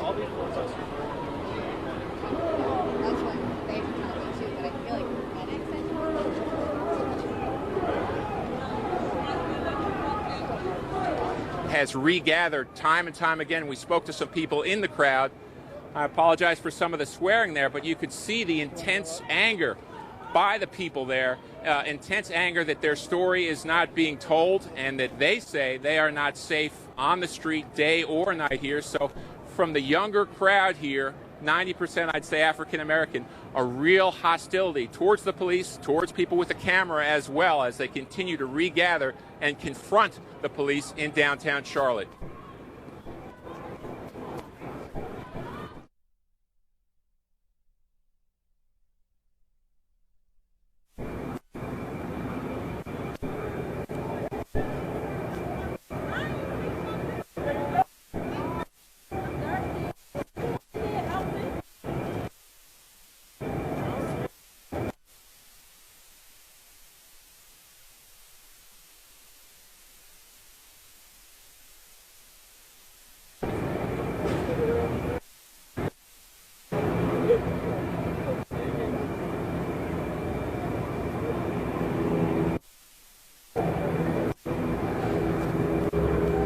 All these protesters That's what they've been telling me too, but I feel like has regathered time and time again. We spoke to some people in the crowd. I apologize for some of the swearing there, but you could see the intense anger by the people there, intense anger that their story is not being told and that they say they are not safe on the street day or night here. So from the younger crowd here, 90% I'd say African American, a real hostility towards the police, towards people with a camera as well, as they continue to regather and confront the police in downtown Charlotte.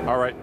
All right.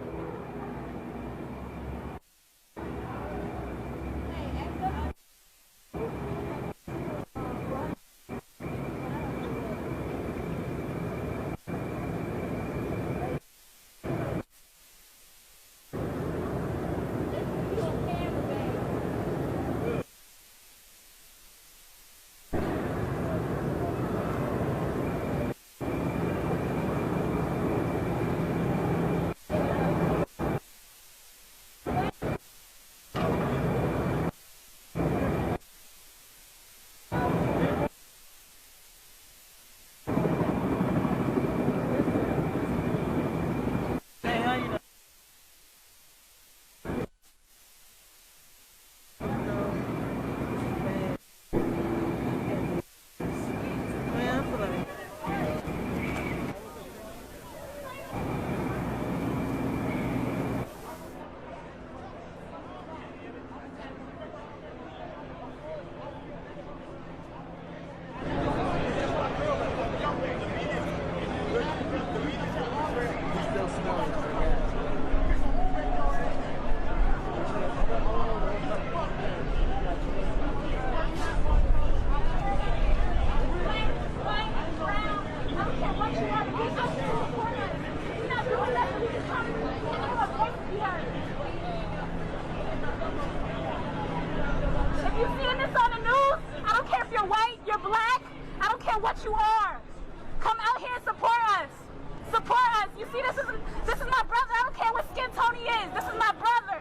what you are. Come out here and support us. Support us. You see, this is my brother. I don't care what skin tone he is. This is my brother.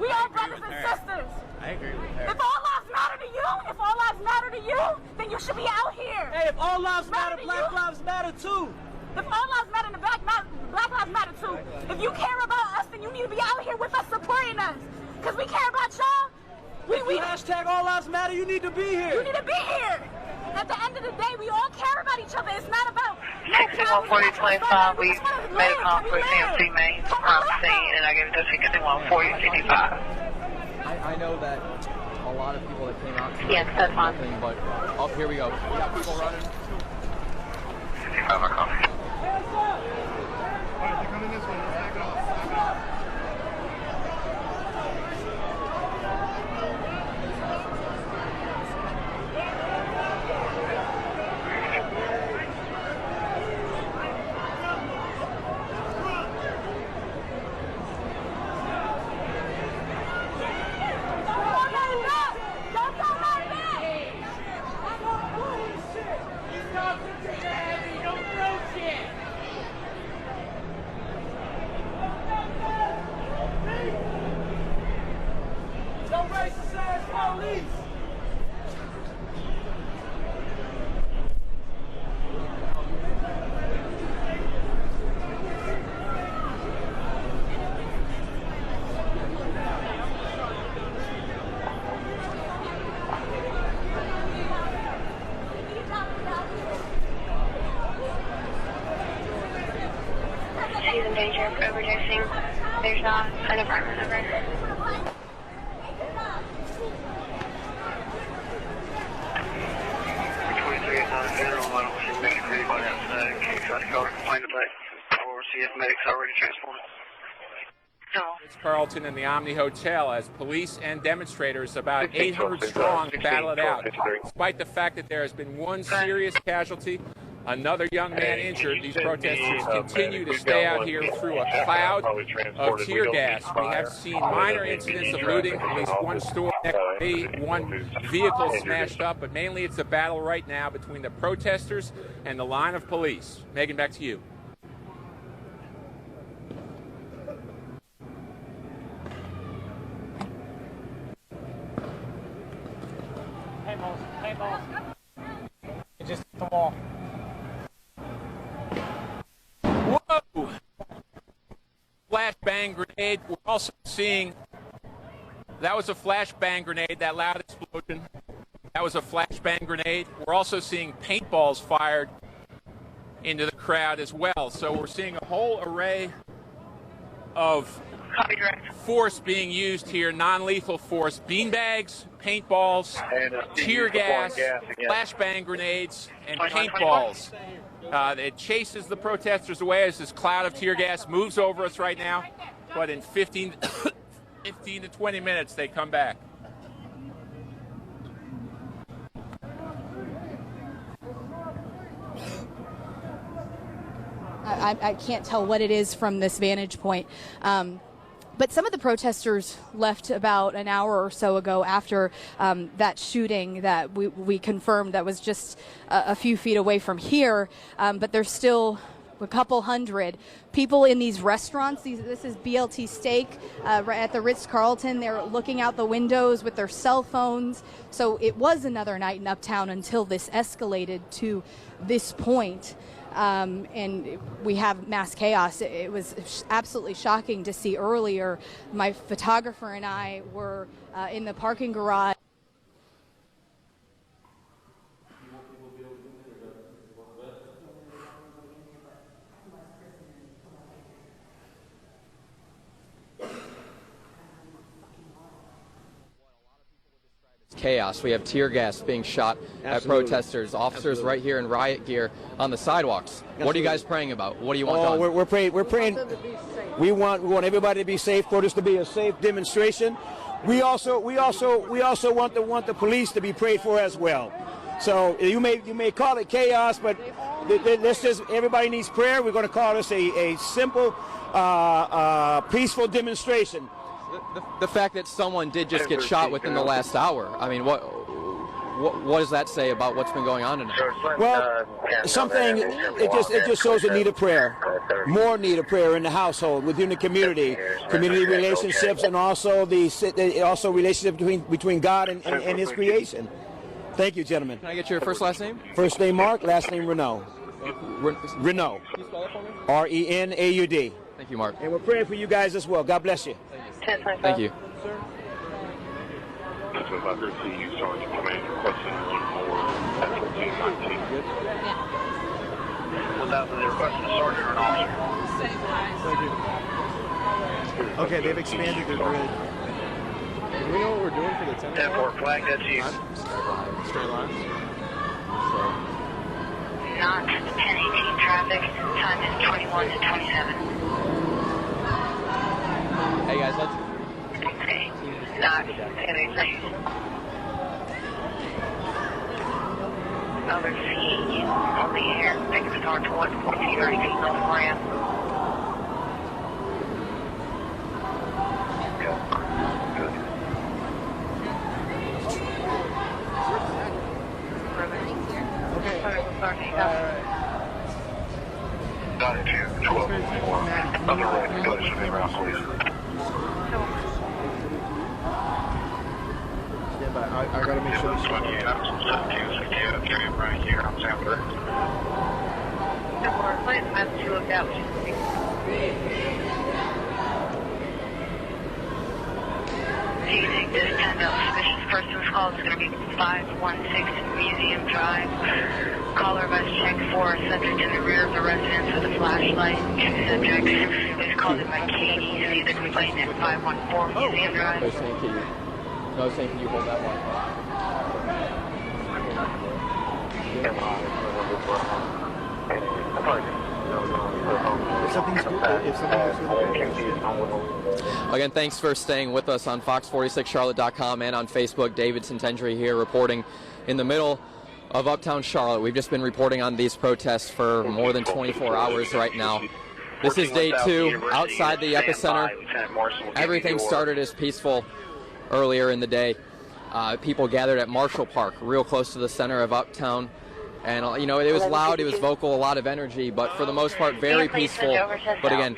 We all brothers and sisters. I agree with her. If all lives matter to you, then you should be out here. Hey, if all lives matter, black lives matter too. If all lives matter, then black lives matter too. If you care about us, then you need to be out here with us supporting us. Because we care about y'all. We hashtag all lives matter, you need to be here. You need to be here. At the end of the day, we all care about each other. It's not about... 614025, we made a call for CMC main crime scene, and I gave it to 614055. I know that a lot of people that came out tonight, yes, that's fine. Nothing, but oh, here we go. We got people running. 55, my call. Alright, they're coming this way. Let's back it off. nursing. There's an apartment number. Medics already transported. Ritz-Carlton and the Omni Hotel as police and demonstrators, about 800 strong, battle it out. Despite the fact that there has been one serious casualty, another young man injured, these protesters continue to stay out here through a cloud of tear gas. We have seen minor incidents of looting, at least one store next to me, one vehicle smashed up, but mainly it's a battle right now between the protesters and the line of police. Megan, back to you. Hey, boss. It just hit the wall. Whoa! Flashbang grenade. We're also seeing, that was a flashbang grenade, that loud explosion. That was a flashbang grenade. We're also seeing paintballs fired into the crowd as well. So we're seeing a whole array of force being used here, non-lethal force, beanbags, paintballs, tear gas, flashbang grenades, and paintballs. It chases the protesters away as this cloud of tear gas moves over us right now, but in 15 to 20 minutes they come back. I can't tell what it is from this vantage point. But some of the protesters left about an hour or so ago after that shooting that we confirmed that was just a few feet away from here. But there's still a couple hundred people in these restaurants. This is BLT Steak right at the Ritz-Carlton. They're looking out the windows with their cell phones. So it was another night in Uptown until this escalated to this point. And we have mass chaos. It was absolutely shocking to see earlier. My photographer and I were in the parking garage. Chaos. We have tear gas being shot at protesters, officers right here in riot gear on the sidewalks. What are you guys praying about? What do you want done? We're praying. We want everybody to be safe. For this to be a safe demonstration. We also want the police to be prayed for as well. So you may call it chaos, but let's just, everybody needs prayer. We're going to call this a simple, peaceful demonstration. The fact that someone did just get shot within the last hour, I mean, what does that say about what's been going on tonight? Well, it just shows a need of prayer, more need of prayer in the household, within the community relationships, and also relationship between God and His creation. Thank you, gentlemen. Can I get your last name? First name Mark, last name Renaud. Renaud. Can you spell it for me? R-E-N-A-U-D. Thank you, Mark. And we're praying for you guys as well. God bless you. Thank you. Okay, they've expanded their grid. Do we know what we're doing for the 10-4 flag? That's you. Straight lines. Not 10:18 traffic. Time is 21 to 27. Hey guys, let's. Okay. Not anything. Over seeing you on the air. Make it start to 114 or 18 milligram. I gotta make sure this right here. I'm Sanford. You look out. Do you think this turned out suspicious person's call is going to be 516 Museum Drive. Caller must check for a subject in the rear of the residence with a flashlight. Subject is called in by Katie. See the complaint at 514 Museum Drive. No, saying, can you hold that one? Again, thanks for staying with us on Fox46Charlotte.com and on Facebook. David Centendry here reporting in the middle of Uptown Charlotte. We've just been reporting on these protests for more than 24 hours right now. This is day 2 outside the epicenter. Everything started as peaceful earlier in the day. People gathered at Marshall Park, real close to the center of Uptown. And, you know, it was loud, it was vocal, a lot of energy, but for the most part, very peaceful. But again,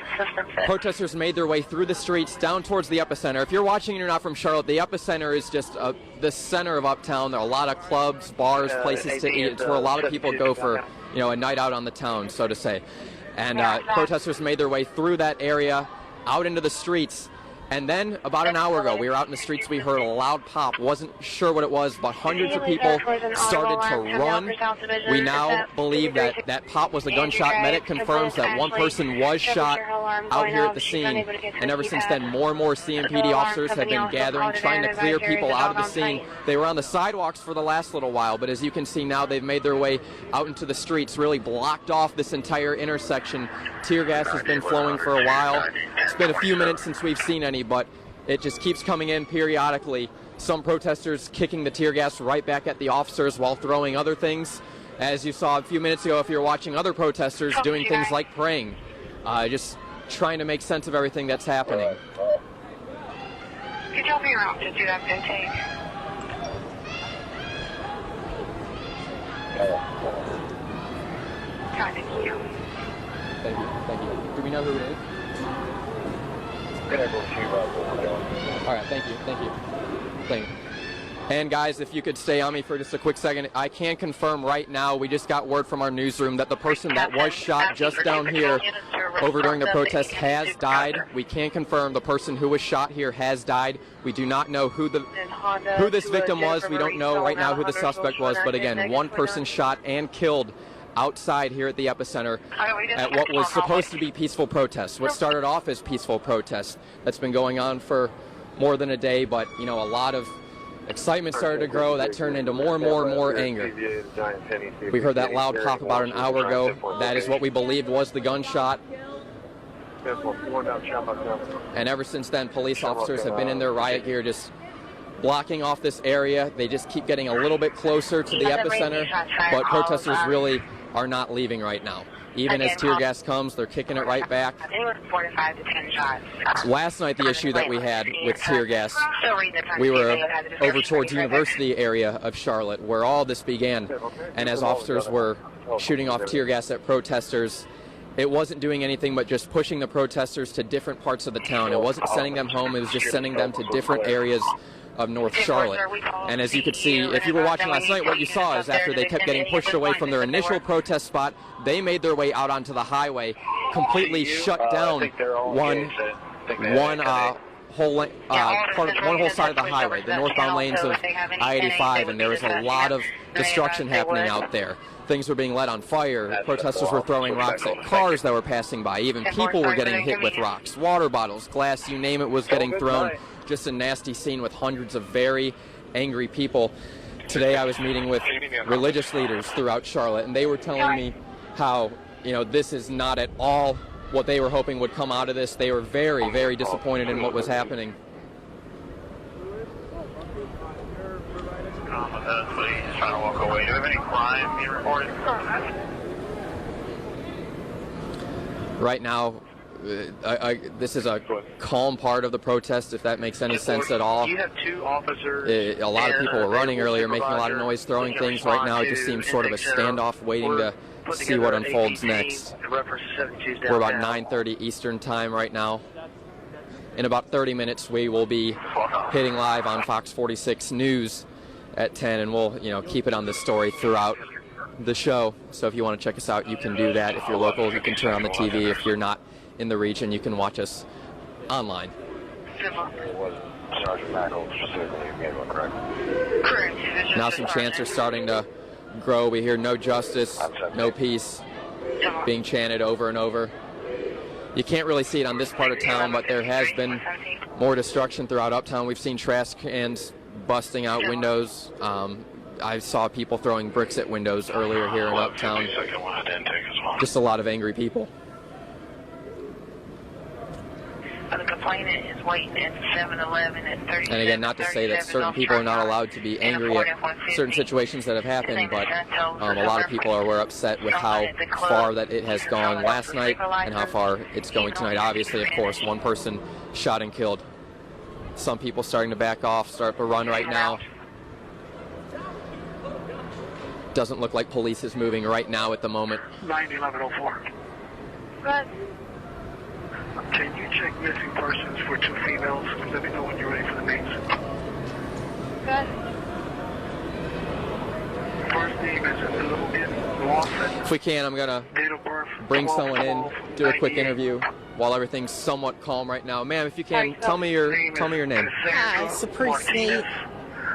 protesters made their way through the streets down towards the epicenter. If you're watching and you're not from Charlotte, the epicenter is just the center of Uptown. There are a lot of clubs, bars, places to eat. It's where a lot of people go for, you know, a night out on the town, so to say. And protesters made their way through that area, out into the streets. And then, about an hour ago, we were out in the streets, we heard a loud pop. Wasn't sure what it was, but hundreds of people started to run. We now believe that that pop was a gunshot. Medic confirms that one person was shot out here at the scene. And ever since then, more and more CMPD officers have been gathering, trying to clear people out of the scene. They were on the sidewalks for the last little while, but as you can see now, they've made their way out into the streets, really blocked off this entire intersection. Tear gas has been flowing for a while. It's been a few minutes since we've seen any, but it just keeps coming in periodically. Some protesters kicking the tear gas right back at the officers while throwing other things. As you saw a few minutes ago, if you're watching other protesters doing things like praying, just trying to make sense of everything that's happening. Could you tell me around to do that intake? Thank you. Thank you, thank you. Do we know who it is? All right, thank you, thank you. Thank you. And guys, if you could stay on me for just a quick second, I can confirm right now, we just got word from our newsroom that the person that was shot just down here over during the protest has died. We can confirm the person who was shot here has died. We do not know who this victim was. We don't know right now who the suspect was, but again, one person shot and killed outside here at the epicenter at what was supposed to be peaceful protests. What started off as peaceful protests. That's been going on for more than a day, but you know, a lot of excitement started to grow. That turned into more and more anger. We heard that loud pop about an hour ago. That is what we believed was the gunshot. And ever since then, police officers have been in their riot gear just blocking off this area. They just keep getting a little bit closer to the epicenter, but protesters really are not leaving right now. Even as tear gas comes, they're kicking it right back. Last night, the issue that we had with tear gas, we were over towards University area of Charlotte, where all this began. And as officers were shooting off tear gas at protesters, it wasn't doing anything but just pushing the protesters to different parts of the town. It wasn't sending them home, it was just sending them to different areas of North Charlotte. And as you could see, if you were watching last night, what you saw is after they kept getting pushed away from their initial protest spot, they made their way out onto the highway, completely shut down one whole side of the highway, the northbound lanes of I-85, and there was a lot of destruction happening out there. Things were being lit on fire. Protesters were throwing rocks at cars that were passing by. Even people were getting hit with rocks. Water bottles, glass, you name it was getting thrown. Just a nasty scene with hundreds of very angry people. Today I was meeting with religious leaders throughout Charlotte, and they were telling me how, you know, this is not at all what they were hoping would come out of this. They were very, very disappointed in what was happening. Please, trying to walk away. Do you have any crime being reported? Right now, this is a calm part of the protest, if that makes any sense at all. You have two officers. A lot of people were running earlier, making a lot of noise, throwing things. Right now, it just seems sort of a standoff, waiting to see what unfolds next. We're about 9:30 Eastern time right now. In about 30 minutes, we will be hitting live on Fox 46 News at 10, and we'll, you know, keep it on this story throughout the show. So if you want to check us out, you can do that. If you're local, you can turn on the TV. If you're not in the region, you can watch us online. Now some chants are starting to grow. We hear no justice, no peace being chanted over and over. You can't really see it on this part of town, but there has been more destruction throughout Uptown. We've seen trash cans busting out windows. I saw people throwing bricks at windows earlier here in Uptown. Just a lot of angry people. The complainant is waiting at 7-Eleven at 30. And again, not to say that certain people are not allowed to be angry at certain situations that have happened, but a lot of people were upset with how far that it has gone last night and how far it's going tonight. Obviously, of course, one person shot and killed. Some people starting to back off, start to run right now. Doesn't look like police is moving right now at the moment. 9-11-04. Good. Can you check missing persons for 2 females? Let me know when you're ready for the names. Good. First name is Logan Lawson. If we can, I'm going to bring someone in, do a quick interview while everything's somewhat calm right now. Ma'am, if you can, tell me your name. Hi, Approx Time.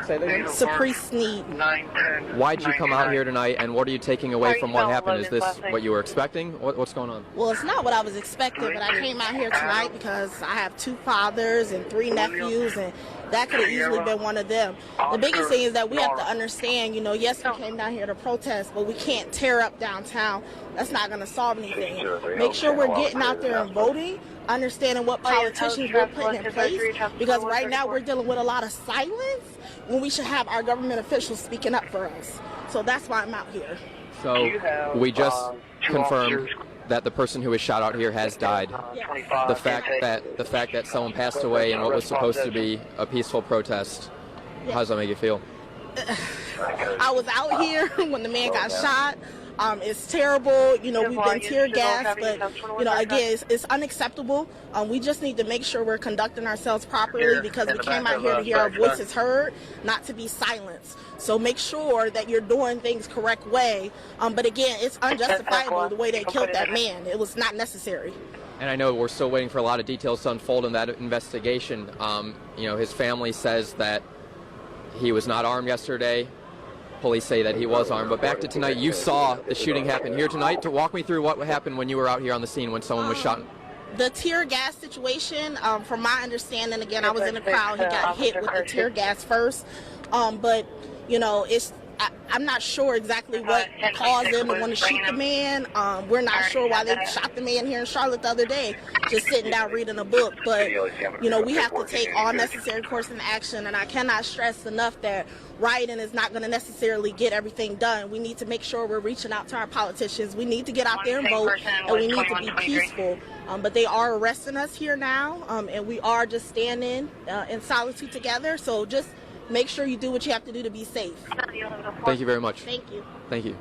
Say that again? Approx Time. Why'd you come out here tonight, and what are you taking away from what happened? Is this what you were expecting? What's going on? Well, it's not what I was expecting, but I came out here tonight because I have 2 fathers and 3 nephews, and that could have easily been one of them. The biggest thing is that we have to understand, you know, yes, we came down here to protest, but we can't tear up downtown. That's not going to solve anything. Make sure we're getting out there and voting, understanding what politicians we're putting in place, because right now we're dealing with a lot of silence when we should have our government officials speaking up for us. So that's why I'm out here. So we just confirmed that the person who was shot out here has died. The fact that someone passed away in what was supposed to be a peaceful protest, how does that make you feel? I was out here when the man got shot. It's terrible. You know, we've been tear gassed, but, you know, again, it's unacceptable. We just need to make sure we're conducting ourselves properly, because we came out here to hear our voices heard, not to be silenced. So make sure that you're doing things correct way. But again, it's unjustifiable the way they killed that man. It was not necessary. And I know we're still waiting for a lot of details to unfold in that investigation. You know, his family says that he was not armed yesterday. Police say that he was armed. But back to tonight, you saw the shooting happen here tonight. To walk me through what happened when you were out here on the scene when someone was shot. The tear gas situation, from my understanding, again, I was in the crowd. He got hit with the tear gas first. But, you know, I'm not sure exactly what caused them to want to shoot the man. We're not sure why they shot the man here in Charlotte the other day, just sitting down reading a book. But, you know, we have to take all necessary course and action, and I cannot stress enough that rioting is not going to necessarily get everything done. We need to make sure we're reaching out to our politicians. We need to get out there and vote, and we need to be peaceful. But they are arresting us here now, and we are just standing in solitude together. So just make sure you do what you have to do to be safe. Thank you very much. Thank you. Thank you.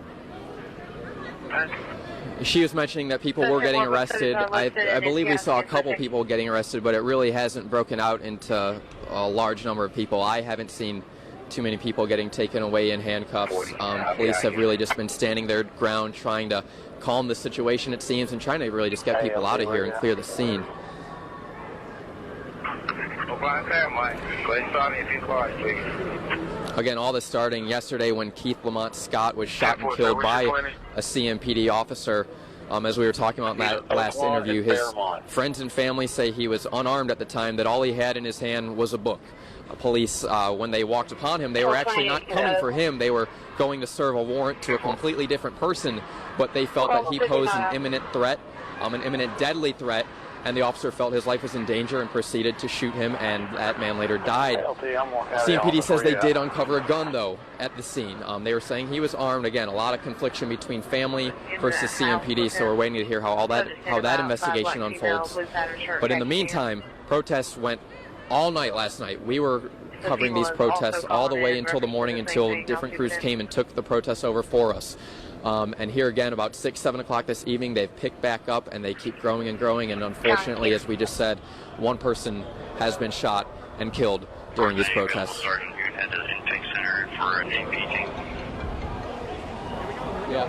She was mentioning that people were getting arrested. I believe we saw a couple people getting arrested, but it really hasn't broken out into a large number of people. I haven't seen too many people getting taken away in handcuffs. Police have really just been standing their ground, trying to calm the situation, it seems, and trying to really just get people out of here and clear the scene. Again, all this starting yesterday when Keith Lamont Scott was shot and killed by a CMPD officer. As we were talking about in that last interview, his friends and family say he was unarmed at the time, that all he had in his hand was a book. Police, when they walked upon him, they were actually not coming for him. They were going to serve a warrant to a completely different person, but they felt that he posed an imminent threat, an imminent deadly threat, and the officer felt his life was in danger and proceeded to shoot him, and that man later died. CMPD says they did uncover a gun, though, at the scene. They were saying he was armed. Again, a lot of confliction between family versus CMPD, so we're waiting to hear how that investigation unfolds. But in the meantime, protests went all night last night. We were covering these protests all the way until the morning, until different crews came and took the protests over for us. And here again, about 6, 7 o'clock this evening, they've picked back up and they keep growing and growing. And unfortunately, as we just said, one person has been shot and killed during these protests. Yeah.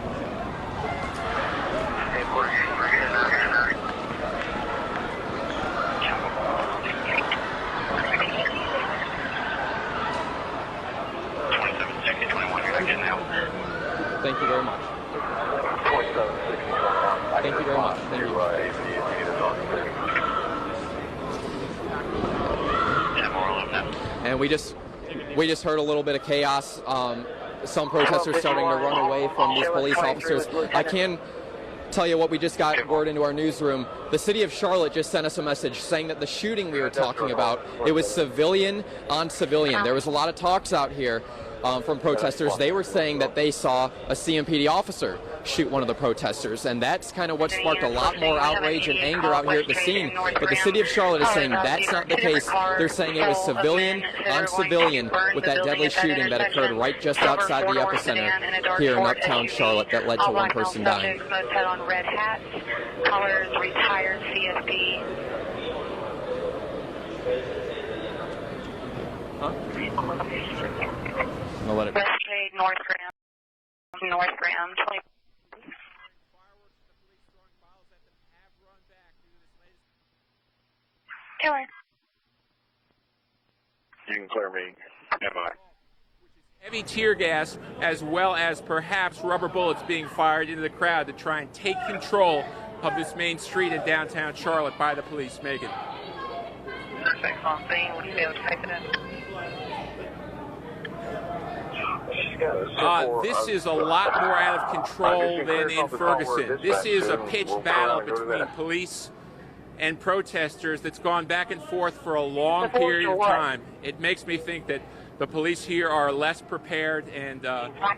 Thank you very much. Thank you very much. Thank you. And we just heard a little bit of chaos. Some protesters starting to run away from these police officers. I can tell you what we just got word into our newsroom. The city of Charlotte just sent us a message saying that the shooting we were talking about, it was civilian on civilian. There was a lot of talks out here from protesters. They were saying that they saw a CMPD officer shoot one of the protesters, and that's kind of what sparked a lot more outrage and anger out here at the scene. But the city of Charlotte is saying that's not the case. They're saying it was civilian on civilian with that deadly shooting that occurred right just outside the epicenter here in uptown Charlotte that led to one person dying. Had on red hats, colors, retired CSP. Huh? I'll let it. West Trade, North Graham, 20. Killer. You can clear me. MI. Heavy tear gas, as well as perhaps rubber bullets being fired into the crowd to try and take control of this main street in downtown Charlotte by the police. Megan. Suspects on scene. Would you be able to take it in? This is a lot more out of control than in Ferguson. This is a pitched battle between police and protesters that's gone back and forth for a long period of time. It makes me think that the police here are less prepared and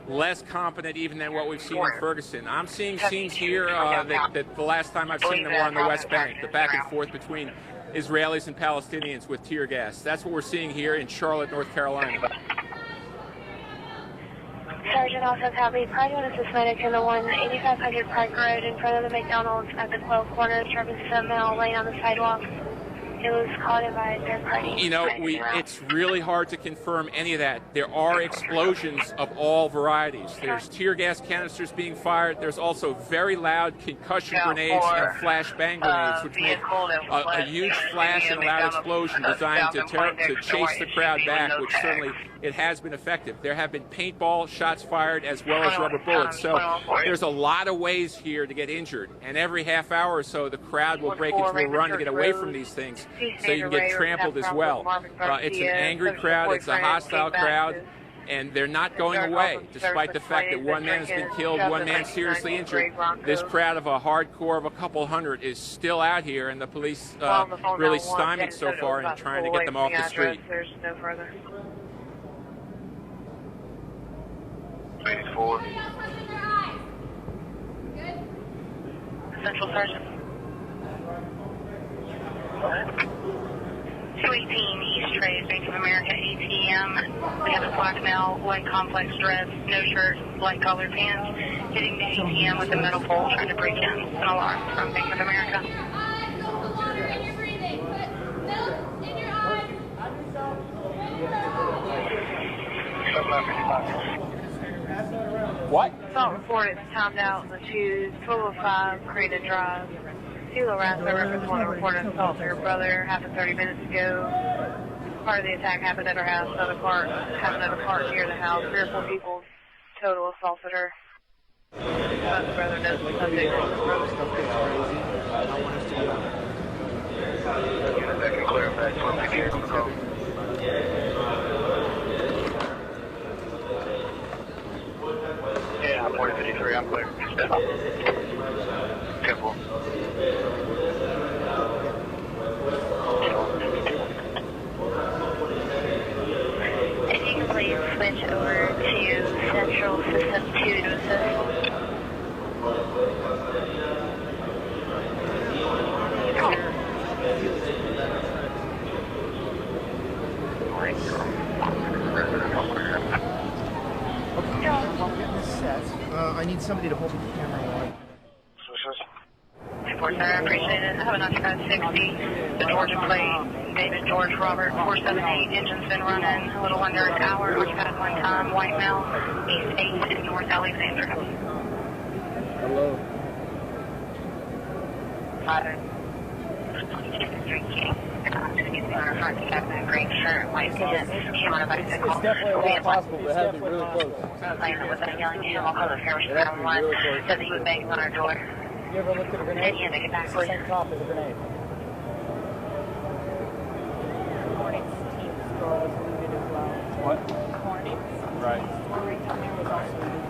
less competent even than what we've seen in Ferguson. I'm seeing scenes here that the last time I've seen them were on the West Bank, the back and forth between Israelis and Palestinians with tear gas. That's what we're seeing here in Charlotte, North Carolina. Sergeant also copy. Party on assist medic in the 18500 Park Road in front of the McDonald's at the 12 corners, Robinson Mill, laying on the sidewalk. It was called in by a third party. You know, it's really hard to confirm any of that. There are explosions of all varieties. There's tear gas canisters being fired. There's also very loud concussion grenades and flash bang grenades, which make a huge flash and loud explosion designed to chase the crowd back, which certainly it has been effective. There have been paintball shots fired as well as rubber bullets. So there's a lot of ways here to get injured. And every half hour or so, the crowd will break into a run to get away from these things, so you can get trampled as well. It's an angry crowd, it's a hostile crowd, and they're not going away, despite the fact that one man has been killed, one man seriously injured. This crowd of a hardcore of a couple hundred is still out here, and the police really stymied so far in trying to get them off the street. There's no further. Central Sergeant. 218 East Trade, Bank of America ATM. We have a black male, white complex dress, no shirt, light colored pants, hitting the ATM with a metal pole, trying to break in. An alarm from Bank of America. What? Assault reported timed out the 205 Creighton Drive. Kilo Raspberry reference one reported assault for your brother happened 30 minutes ago. Part of the attack happened at her house. Another part happened at a park near the house. 3 or 4 people total assaulted her. The brother knows the subject. Yeah, 4053, I'm clear. Careful. If you can please switch over to Central System 2 to assist. I need somebody to hold the camera on. I appreciate it. I have an occupied 60. The Georgia plate, David George Robert, 478. Engine's been running a little under an hour. Occupied 1 time. White male, East 8th in North Alexander. Hello. Hi. Green shirt, white pants, came on a bicycle. It's definitely possible, but it had to be really close. Was that yelling at him? I'll call the Fairwish 911. Said that he was banging on our door. You ever looked at a grenade? Yeah, make it back It's for the you. same top as a grenade. Hornets team score was looted as well. What? Hornets Right. scoring time was also looted.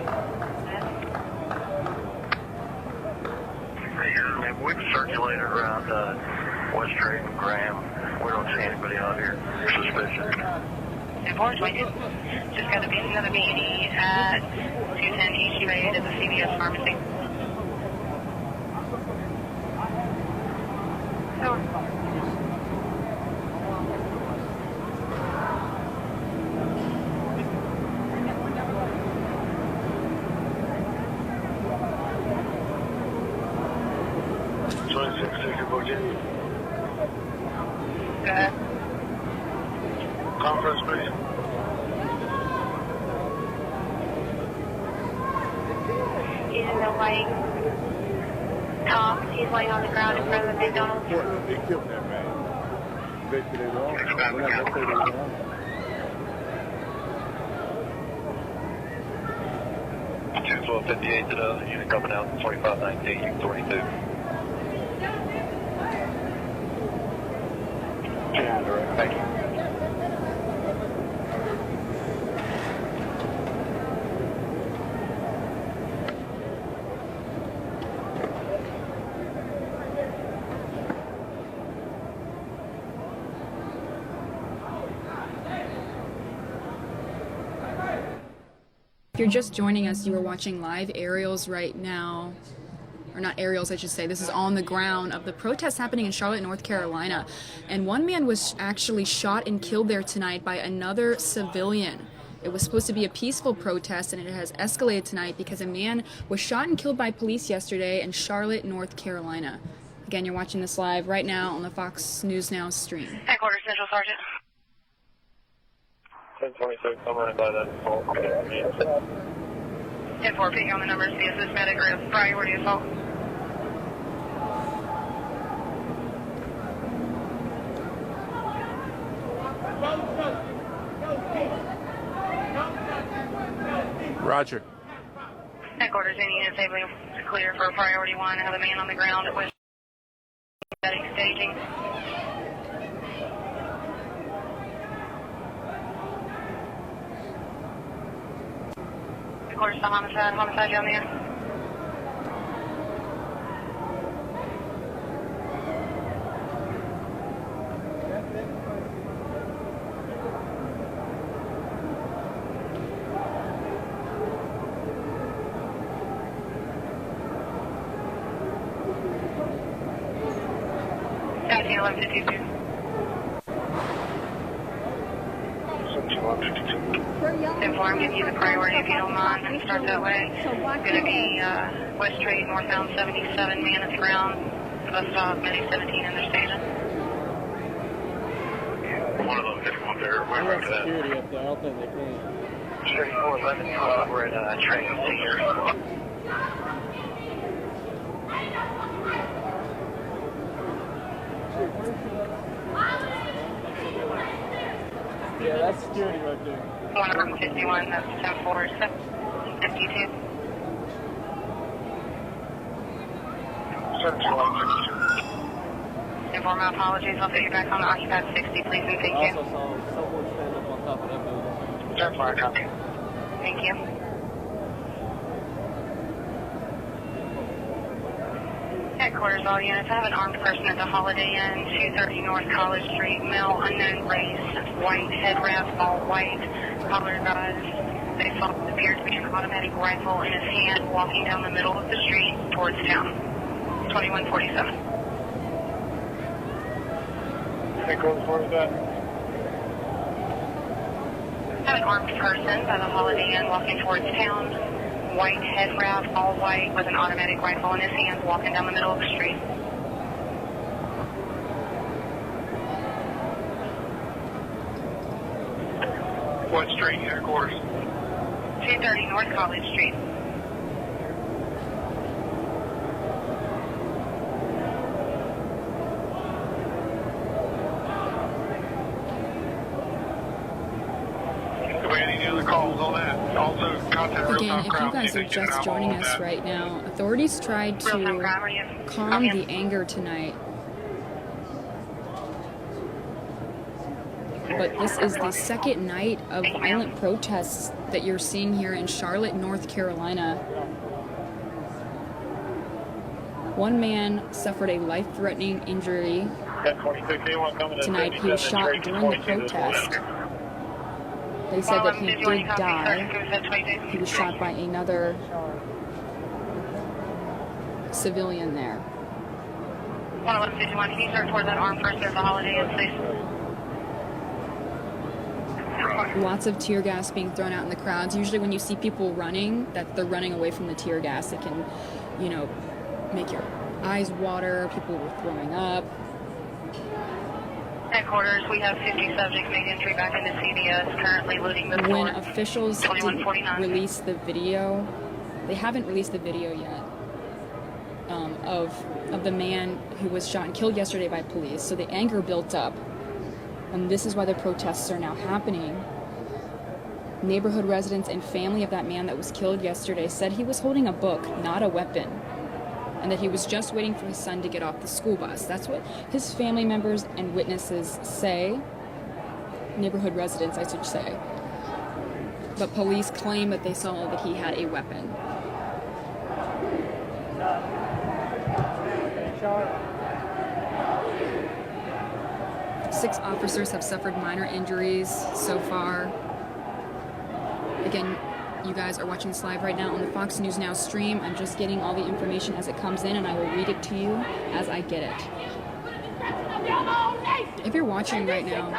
We've circulated around West Street and Graham. We don't see anybody out here suspicious. Unfortunately, just got another meeting at 210 East Road at the CVS pharmacy. Conference, please. He's in the white top. He's laying on the ground in front of the McDonald's. They killed that man. Bet you they wrong. We're not going to say they wrong. Two 1258 to the unit coming out 2519, 22. Thank you. If you're just joining us, you are watching live aerials right now. Or not aerials, I should say. This is on the ground of the protests happening in Charlotte, North Carolina. And one man was actually shot and killed there tonight by another civilian. It was supposed to be a peaceful protest, and it has escalated tonight because a man was shot and killed by police yesterday in Charlotte, North Carolina. Again, you're watching this live right now on the Fox News Now stream. Headquarters, Central Sergeant. 1026, I'm running by that assault. 10-4, picking on the numbers, see if this medic or a priority assault. Roger. Headquarters, any units able to clear for priority 1. I have a man on the ground at West Medic staging. Headquarters to homicide down there. I'm giving you the priority if you don't mind, and start that way. It's going to be West Street, northbound 77, man at the ground, bus stop, Medic 17 in their station. One of those just went there. We're right to that. Security up there. I don't think they can. Street 411, we're at train here. Yeah, that's security right there. 151, that's 10-4, 52. Inform my apologies, I'll put you back on the occupied 60, please, and thank I you. also saw someone stand up on top of that building. 10-4, copy. Thank you. Headquarters, all units. I have an armed person at the Holiday Inn, 230 North College Street, male, unknown race, white head wrap, all white, collar guys. They saw what appeared to be an automatic rifle in his hand, walking down the middle of the street towards town. 2147. Headquarters, where is that? I have an armed person by the Holiday Inn walking towards town. White head wrap, all white, with an automatic rifle in his hands, walking down the middle of the street. What street, headquarters? 230 North College Street. Again, if you guys are just joining us right now, authorities tried to calm the anger tonight. But this is the second night of violent protests that you're seeing here in Charlotte, North Carolina. One man suffered a life-threatening injury tonight. He was shot during the protest. They said that he did die. He was shot by another civilian there. 11151, can you start towards that arm first? There's a holiday in place. Lots of tear gas being thrown out in the crowds. Usually when you see people running, that they're running away from the tear gas. It can, you know, make your eyes water. People were throwing up. Headquarters, we have 50 subjects made entry back into CBS, currently looting the floor. When officials didn't release the video, they haven't released the video yet, of the man who was shot and killed yesterday by police. So the anger built up. And this is why the protests are now happening. Neighborhood residents and family of that man that was killed yesterday said he was holding a book, not a weapon, and that he was just waiting for his son to get off the school bus. That's what his family members and witnesses say. Neighborhood residents, I should say. But police claim that they saw that he had a weapon. Six officers have suffered minor injuries so far. Again, you guys are watching this live right now on the Fox News Now stream. I'm just getting all the information as it comes in, and I will read it to you as I get it. If you're watching right now,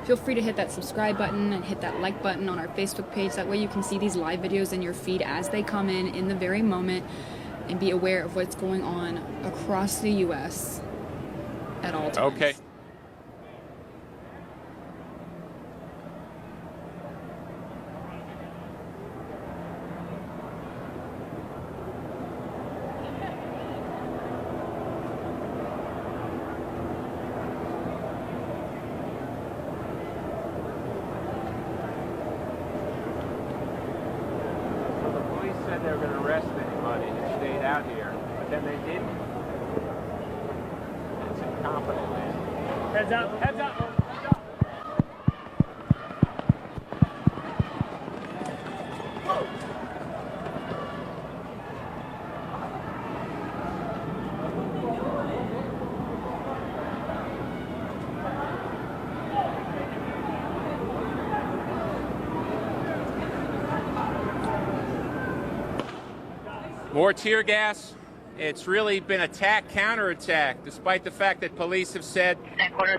feel free to hit that subscribe button and hit that like button on our Facebook page. That way you can see these live videos in your feed as they come in the very moment, and be aware of what's going on across the U.S. at all times. Okay. They were going to arrest anybody that stayed out here, but then they didn't. It's incompetent, man. Heads up, heads up. More tear gas. It's really been attack, counterattack, despite the fact that police have said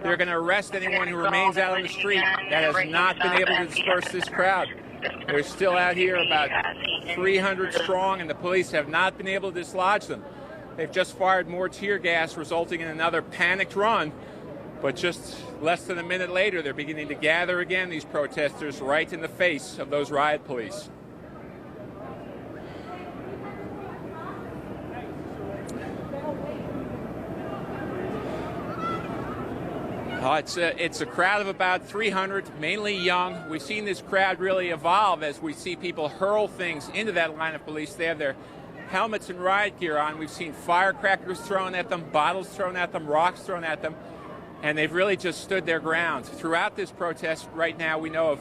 they're going to arrest anyone who remains out on the street. That has not been able to disperse this crowd. They're still out here about 300 strong, and the police have not been able to dislodge them. They've just fired more tear gas, resulting in another panicked run. But just less than a minute later, they're beginning to gather again, these protesters, right in the face of those riot police. It's a crowd of about 300, mainly young. We've seen this crowd really evolve as we see people hurl things into that line of police. They have their helmets and riot gear on. We've seen firecrackers thrown at them, bottles thrown at them, rocks thrown at them, and they've really just stood their ground. Throughout this protest right now, we know of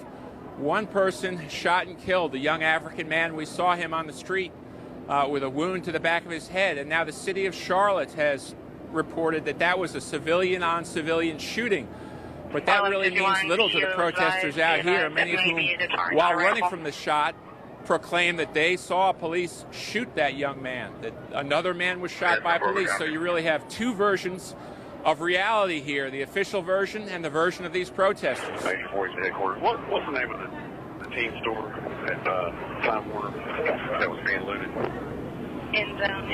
one person shot and killed, a young African man. We saw him on the street with a wound to the back of his head, and now the city of Charlotte has reported that that was a civilian-on-civilian shooting. But that really means little to the protesters out here, many of whom, while running from the shot, proclaim that they saw police shoot that young man, that another man was shot by police. So you really have two versions of reality here, the official version and the version of these protesters. Headquarters. What's the name of the team store at Time Warner that was being looted? In zone.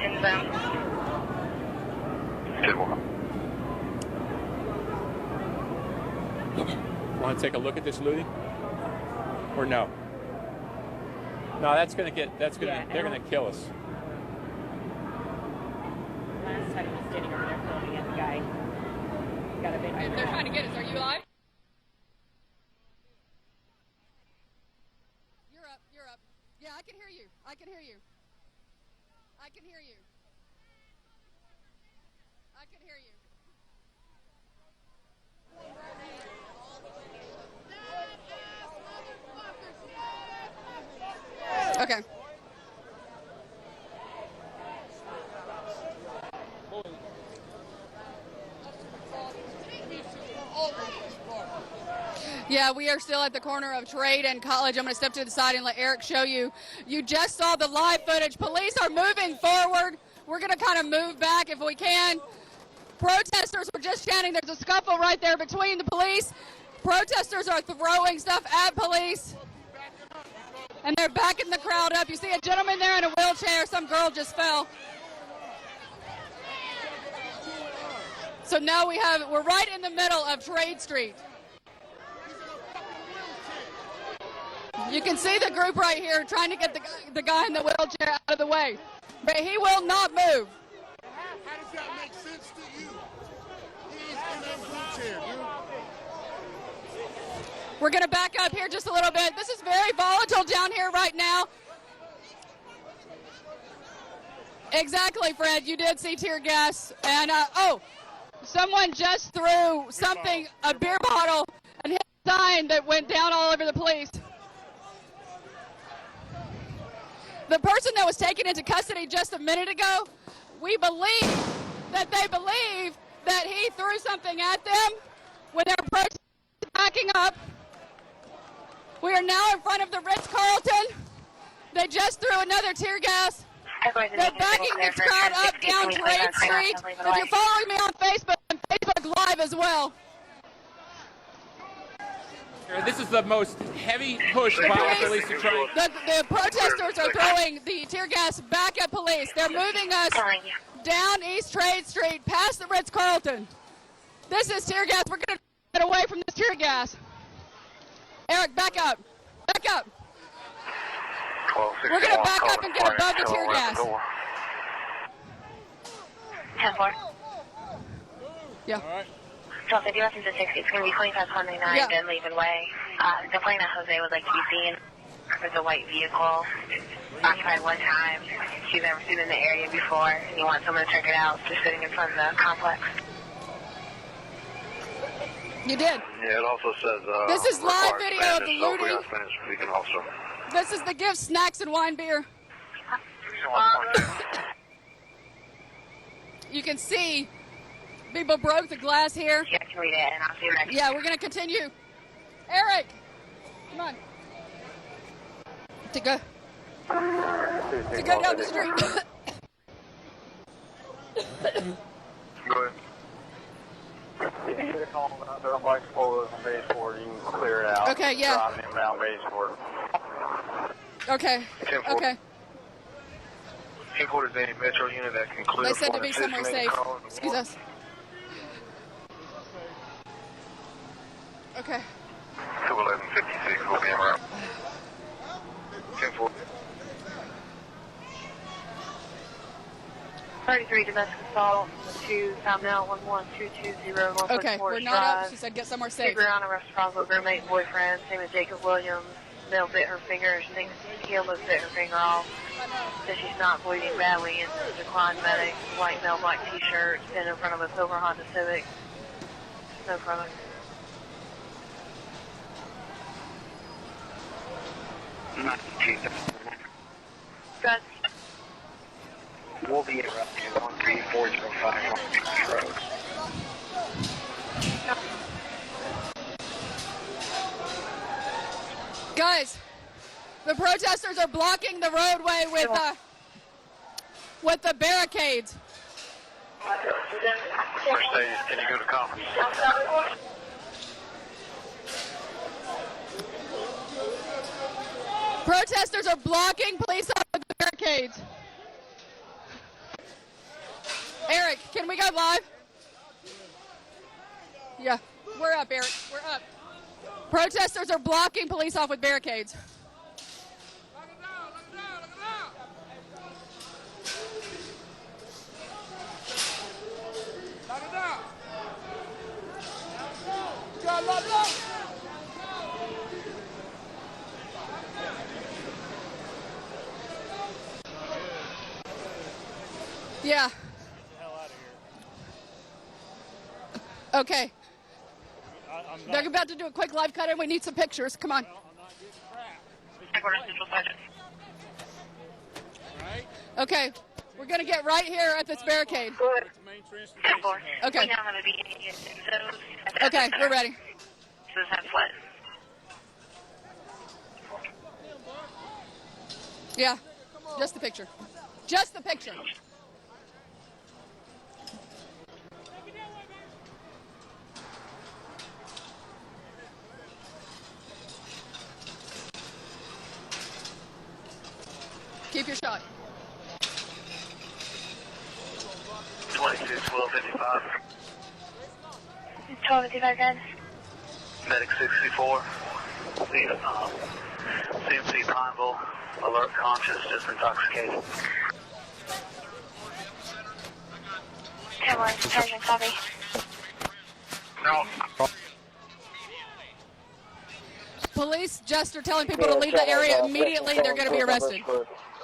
Want to take a look at this looting? Or no? No, they're gonna kill us. Last time he was standing over there filming at the guy. Got a bit. They're trying to get us. Are you alive? I can hear you. I can hear you. I can hear you. I can hear you. Okay. Yeah, we are still at the corner of Trade and College. I'm going to step to the side and let Eric show you. You just saw the live footage. Police are moving forward. We're going to kind of move back if we can. Protesters were just chanting. There's a scuffle right there between the police. Protesters are throwing stuff at police. And they're backing the crowd up. You see a gentleman there in a wheelchair. Some girl just fell. So now we're right in the middle of Trade Street. You can see the group right here trying to get the guy in the wheelchair out of the way. But he will not move. How does that make sense to you? He is in a wheelchair, dude. We're going to back up here just a little bit. This is very volatile down here right now. Exactly, Fred. You did see tear gas. And, someone just threw something, a beer bottle, and hit a sign that went down all over the police. The person that was taken into custody just a minute ago, we believe that they believe that he threw something at them when they were backing up. We are now in front of the Ritz-Carlton. They just threw another tear gas. They're backing this crowd up down Trade Street. If you're following me on Facebook and Facebook Live as well. This is the most heavy push by the police to try. The protesters are throwing the tear gas back at police. They're moving us down East Trade Street past the Ritz-Carlton. This is tear gas. We're going to get away from this tear gas. Eric, back up. Back up. We're going to back up and get above the tear gas. 10-4. Yeah. All right. So if they do us into 60, it's going to be 2529, yeah. Then leaving way. The plane that Jose would like to be seen. There's a white vehicle, occupied one time. She's never seen in the area before, and you want someone to check it out, just sitting in front of the complex. You did. Yeah, it also says... this is live video of the looting. We can also... This is the gift, snacks, and wine beer. You can see people broke the glass here. Yeah, I can read it, and I'll see you next. Yeah, we're going to continue. Eric, come on. To go down the street. Go ahead. If you get a call about their bike photos on base board, you can clear it out. Okay, yeah. Drop them down base board. Okay. 10-4. Okay. 10-4 is any metro unit that can clear. They said to be somewhere safe. Excuse us. Okay. 211-56 will be around. 10-4. 33 domestic assault to South Now 11220 Okay, we're not up. She said get somewhere safe. Figure on arrest Roswell roommate boyfriend. Same as Jacob Williams. Male bit her finger. She thinks he almost bit her finger off. Says she's not bleeding badly and declined medic. White male, black t-shirt. Stand in front of a silver Honda Civic. No further. Good. We'll be at 13405 Beach Road. Guys, the protesters are blocking the roadway with the barricades. First stage, can you go to conference? Protesters are blocking police off with the barricades. Eric, can we go live? Yeah, we're up, Eric. We're up. Protesters are blocking police off with barricades. Yeah. Okay. They're about to do a quick live cut and we need some pictures. Come on. Okay. We're going to get right here at this barricade. Okay. Okay, we're ready. Yeah. Just the picture. Just the picture. Keep your shot. 1255. 1255, guys. Medic 64. CMC Pineville. Alert, conscious, just intoxicated. 10-1, Sergeant, copy. No. Police just are telling people to leave the area immediately. They're going to be arrested.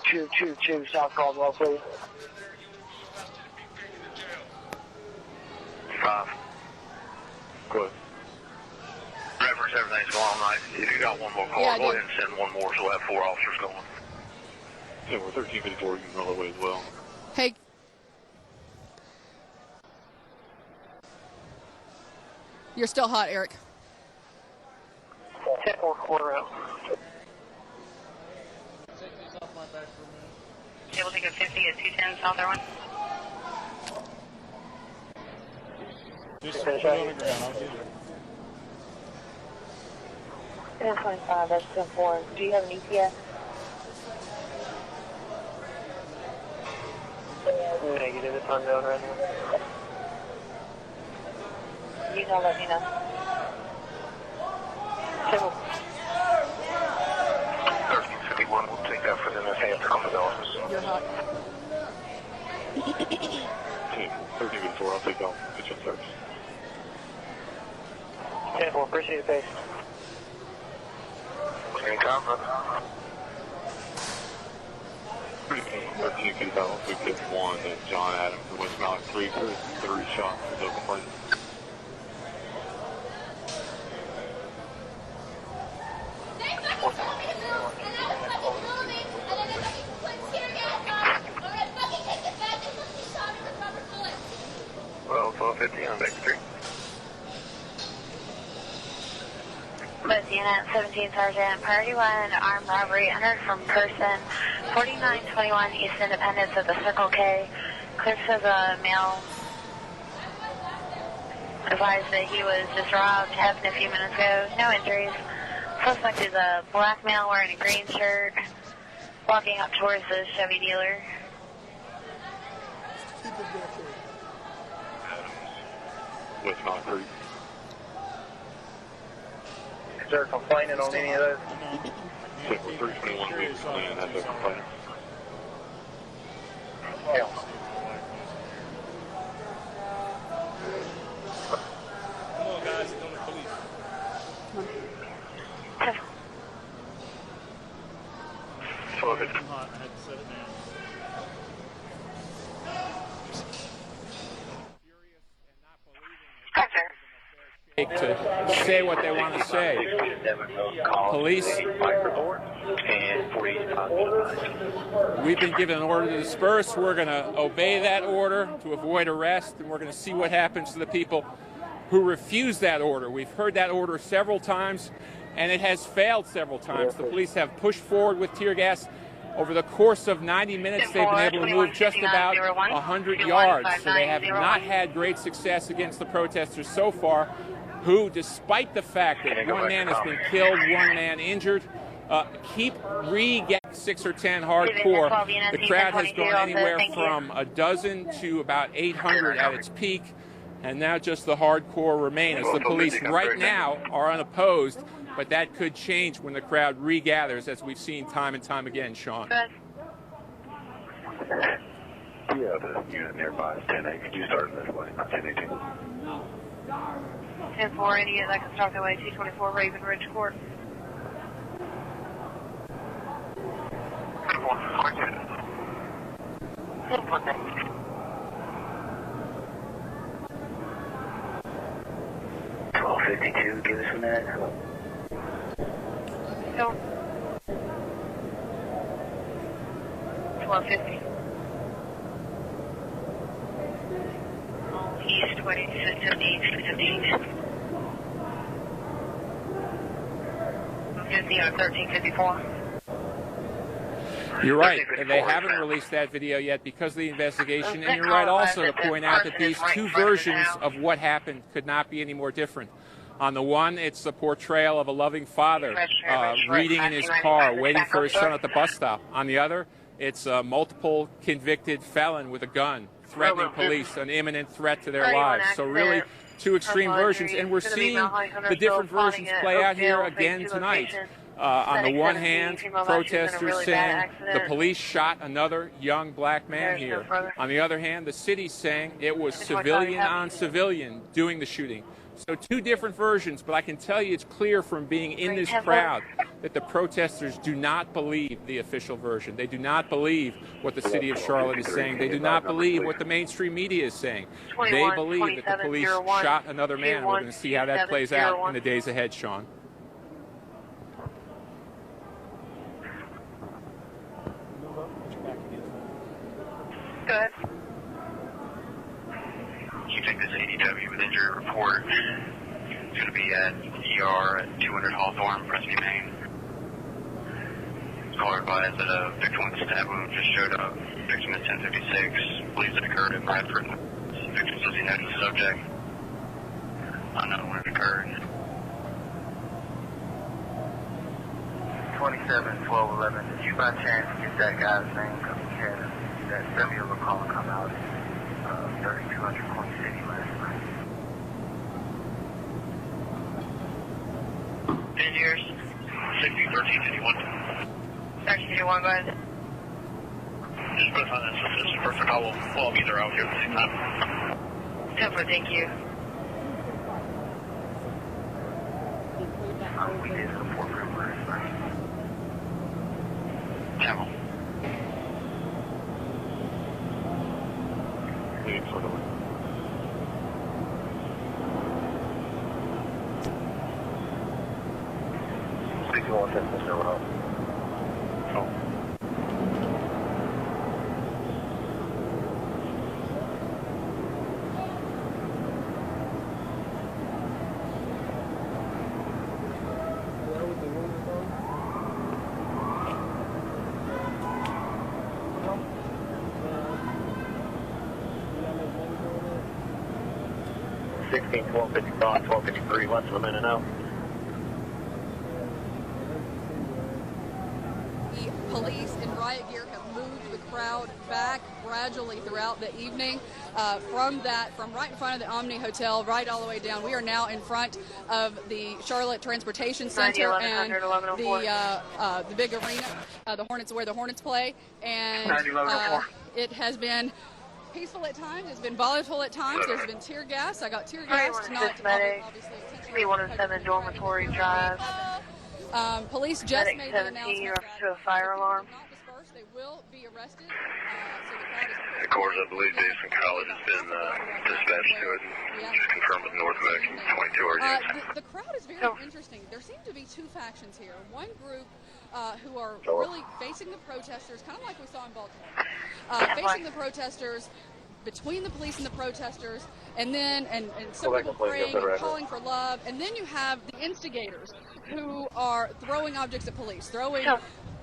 222 South Caldwell, please. 5. Good. Reference, everything's going all night. If you got one more call, go ahead and send one more so we'll have 4 officers going. Yeah, we're 1354, you can roll away as well. Hey. You're still hot, Eric. 10-4 quarter out. Okay, we'll take a 50 at 210 South Erwin. Just finish out. 1025, that's 10-4. Do you have an ETA? Negative, it's unknown right now. You can let me know. 1351, we'll take that for them if they have to come to the office. You're hot. 1354, I'll take that. Get your search. 10-4, appreciate the pace. In conference. 13 can tell if we get 1 and John Adams and West Malik 3 for 3 shots is open for you. Well, 1250 on Baker Street. With Unit 17 Sergeant, Priority 1, armed robbery entered from person 4921 East Independence at the Circle K. Clear to the male. Advised that he was just robbed, happened a few minutes ago. No injuries. Suspect is a black male wearing a green shirt, walking up towards the Chevy dealer. With not 3. Is there a complainant on any of those? 321 weeks and that's a complaint. Yeah. Come on, guys, it's on the police. So if it's I'm hot, I had to set it down. To say what they want to say. Police, we've been given an order to disperse. We're going to obey that order to avoid arrest, and we're going to see what happens to the people who refuse that order. We've heard that order several times, and it has failed several times. The police have pushed forward with tear gas. Over the course of 90 minutes, they've been able to move just about 100 yards, so they have not had great success against the protesters so far, who, despite the fact that one man has been killed, one man injured, keep re-getting 6 or 10 hardcore. The crowd has gone anywhere from a dozen to about 800 at its peak, and now just the hardcore remain, as the police right now are unopposed, but that could change when the crowd regathers, as we've seen time and time again, Sean. Yeah, the unit nearby is 10-8. Could you start this way? 10-18. 10-4, any that can start the way 224 Raven Ridge Court. 2, give us a minute. No. 1250. East 2015. 50 on 1354. You're right. They haven't released that video yet because of the investigation. And you're right also to point out that these two versions of what happened could not be any more different. On the one, it's the portrayal of a loving father reading in his car, waiting for his son at the bus stop. On the other, it's a multiple convicted felon with a gun, threatening police, an imminent threat to their lives. So really, two extreme versions. And we're seeing the different versions play out here again tonight. On the one hand, protesters saying the police shot another young black man here. On the other hand, the city's saying it was civilian on civilian doing the shooting. So two different versions, but I can tell you it's clear from being in this crowd that the protesters do not believe the official version. They do not believe what the city of Charlotte is saying. They do not believe what the mainstream media is saying. They believe that the police shot another man. We're going to see how that plays out in the days ahead, Sean. Good. You take this ADW with injury report. It's going to be at ER at 200 Hawthorne, Presby, Maine. Caller advised that a victim with a stab wound just showed up. Victim is 1056. Believes it occurred at Bradford. Victim says he knows the subject. Unknown when it occurred. 27-12-11. Did you by chance get that guy's name? Because we had that cellular call come out at 3200 Point City last night. And yours? 60-13-51. 1351, go ahead. Just put us on this. This is perfect. I'll be there out here at the same time. Super, thank you. We did support group last night. Channel. Speak to 110, Mr. Rowe. Oh. $16, 1255, 1253, less than a minute now. The police in riot gear have moved the crowd back gradually throughout the evening. From right in front of the Omni Hotel, right all the way down. We are now in front of the Charlotte Transportation Center and the big arena, the Hornets, where the Hornets play. And it has been peaceful at times. It's been volatile at times. There's been tear gas. I got tear gas tonight. Obviously, 107 Dormitory Drive. Police just made the announcement to a fire alarm. They will be arrested. Of course, I believe Davidson College has been dispatched to it and just confirmed with North American 22 RGs. The crowd is very interesting. There seem to be two factions here. One group who are really facing the protesters, kind of like we saw in Baltimore, facing the protesters, between the police and the protesters, and then and some people praying and calling for love, and then you have the instigators who are throwing objects at police, throwing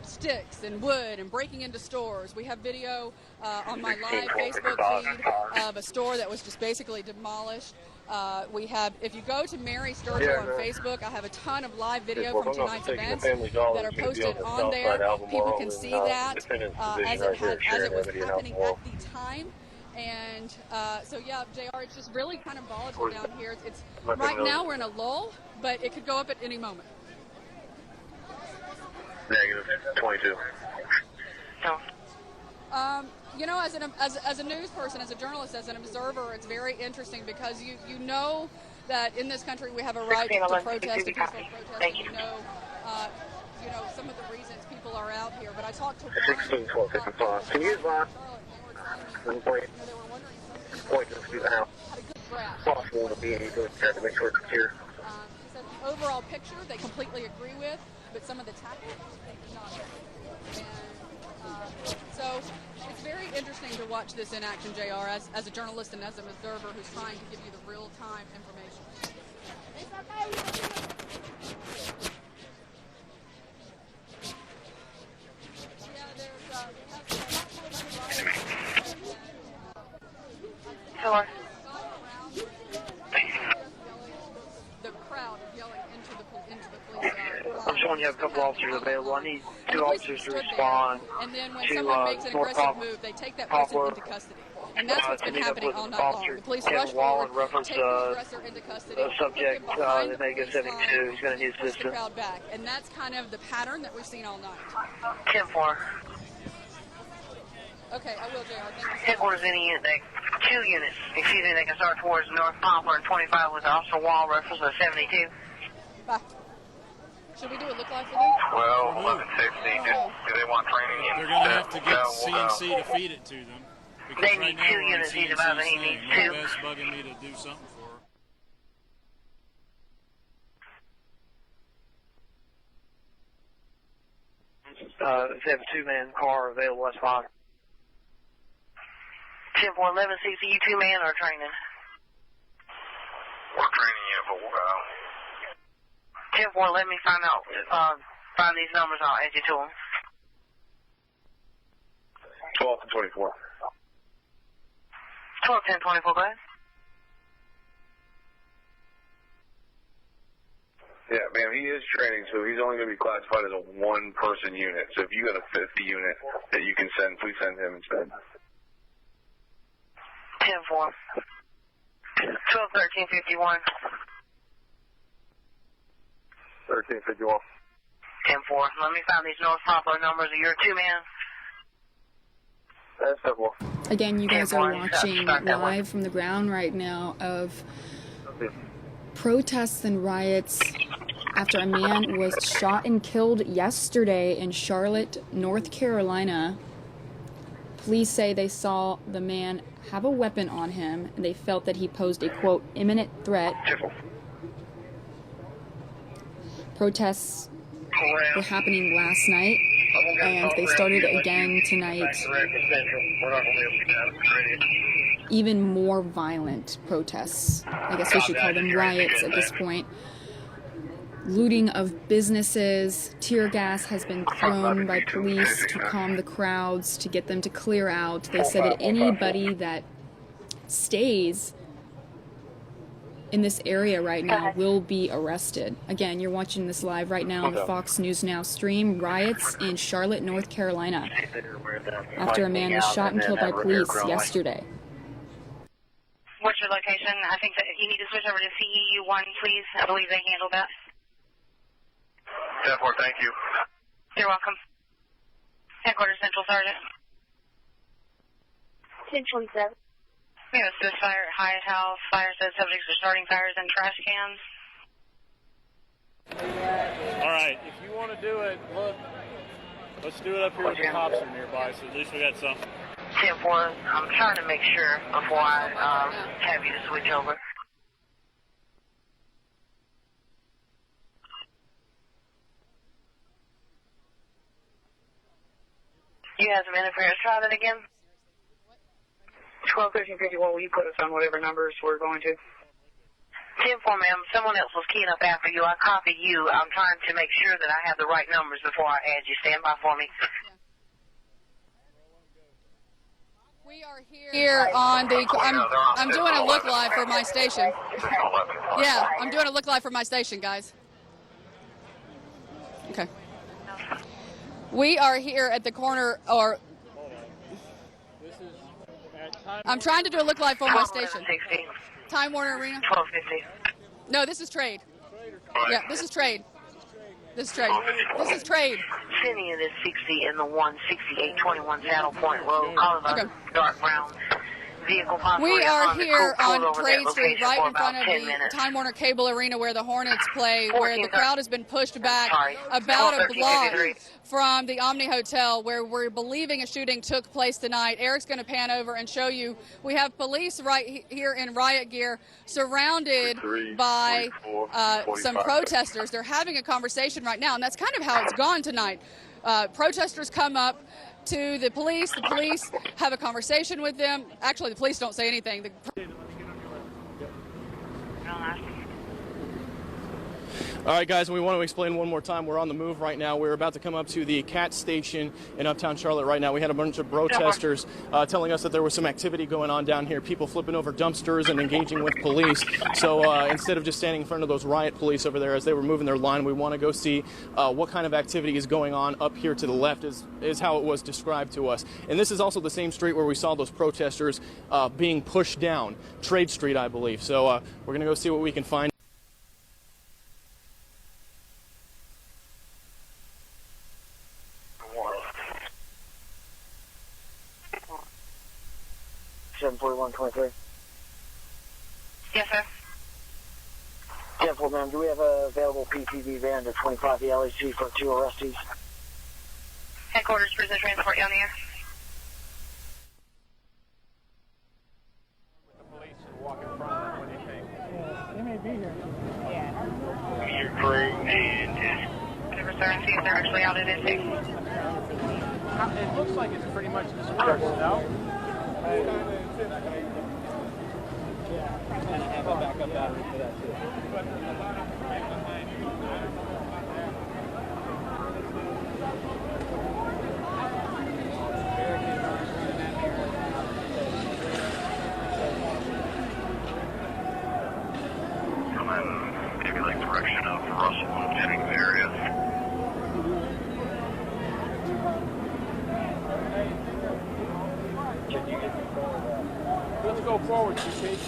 sticks and wood and breaking into stores. We have video on my live Facebook feed of a store that was just basically demolished. We have, if you go to Mary Sturgill on Facebook, I have a ton of live video from tonight's events that are posted on there. People can see that as it was happening at the time. And so yeah, JR, it's just really kind of volatile down here. It's right now we're in a lull, but it could go up at any moment. Negative 22. You know, as a news person, as a journalist, as an observer, it's very interesting because you know that in this country we have a right to protest, to peaceful protest. You know some of the reasons people are out here. But I talked to one. 16-12-55. Can you advise? Point to the house. Possible to be able to make sure it's secure. overall picture they completely agree with, but some of the tactics they do not. And so it's very interesting to watch this in action, JR, as a journalist and as an observer who's trying to give you the real-time information. Hello. The crowd is yelling into the police. I'm showing you have a couple officers available. I need 2 officers to respond and then when to someone makes an North aggressive move, they take that person into custody. And that's what's been happening all night long. The police rush forward, take the aggressor into custody, subject, put him behind the Mega police 72, line, he's going to need push the assistance. crowd back. And that's kind of the pattern that we've seen all night. 10-4. Okay, I will, JR. Thank you so much. Headquarters, any unit, 2 units, excuse me, they can start towards North Poplar and 25 with Officer Wall, reference to 72. Bye. Should we do a look live for this? Well, 1160, do they want training? They're going to have to get CNC to feed it to them. Because They right need now 2 we're on units, he's CNC about he saying, needs "My 2. best bugging me to do something for her." If they have a 2-man car available, that's fine. 10-4, 1160, you 2-man or training? We're training you, but 10-4, let me find out, find these numbers, I'll add you to them. 12 and 24. 12, 10, 24, go ahead. Yeah, ma'am, he is training, so he's only going to be classified as a 1-person unit. So if you got a 50 unit that you can send, please send him instead. 10-4. 12, 13, 51. 13, 51. 10-4. Let me find these North Poplar numbers. You're a 2-man. That's 10-4. Again, you guys are watching live from the ground right now of protests and riots after a man was shot and killed yesterday in Charlotte, North Carolina. Police say they saw the man have a weapon on him and they felt that he posed a, quote, imminent threat. Protests were happening last night and they started again tonight. Even more violent protests. I guess we should call them riots at this point. Looting of businesses, tear gas has been thrown by police to calm the crowds, to get them to clear out. They said that anybody that stays in this area right now will be arrested. Again, you're watching this live right now on the Fox News Now stream. Riots in Charlotte, North Carolina, after a man was shot and killed by police yesterday. What's your location? I think that you need to switch over to CEU1, please. I believe they handled that. 10-4, thank you. You're welcome. Headquarters, Central Sergeant. Central 7. We have a fire at Hyatt House. Fire says subjects are starting fires in trash cans. All right, if you want to do it, look, let's do it up here with the cops are nearby, so at least we got something. 10-4, I'm trying to make sure before I have you to switch over. You have some interference. Try that again. 12, 13, 51, will you put us on whatever numbers we're going to? 10-4, ma'am. Someone else was keying up after you. I copied you. I'm trying to make sure that I have the right numbers before I add you. Stand by for me. We are here on the. I'm doing a look live for my station. Yeah, I'm doing a look live for my station, guys. Okay. We are here at the corner, or I'm trying to do a look live for my station. Time Warner Arena. 1250. No, this is trade. Yeah, this is trade. This is trade. This is trade. Sending you this 60 in the 16821 Saddle Point Road. Calling about dark brown vehicle possibly We are on the here pulled on over Trade that Street, location right for in front about of 10 the minutes. Time Warner Cable Arena where the Hornets play, where the 14, crowd has been pushed back about a 13, block 53. from the Omni Hotel, where we're believing a shooting took place tonight. Eric's going to pan over and show you. We have police right here in riot gear, surrounded by some protesters. They're having a conversation right now, and that's kind of how it's gone tonight. Protesters come up to the police have a conversation with them. Actually, the police don't say anything. All right, guys, and we want to explain one more time. We're on the move right now. We're about to come up to the CAT station in Uptown Charlotte right now. We had a bunch of protesters telling us that there was some activity going on down here, people flipping over dumpsters and engaging with police. So instead of just standing in front of those riot police over there as they were moving their line, we want to go see what kind of activity is going on up here to the left is how it was described to us. And this is also the same street where we saw those protesters being pushed down, Trade Street, I believe. So we're going to go see what we can find. 74123. Yes, sir. 10-4, ma'am. Do we have a available PTV van to 25 the LHC for 2 arrestees? Headquarters, prison transport down here. They may be here. Yeah. Your crew and Whatever, sir, and see if they're actually out at intake. It looks like it's pretty much dispersed, no? And I have a backup battery for that too. come in, maybe like direction of Russell and Jennings area. Let's go forward, CP.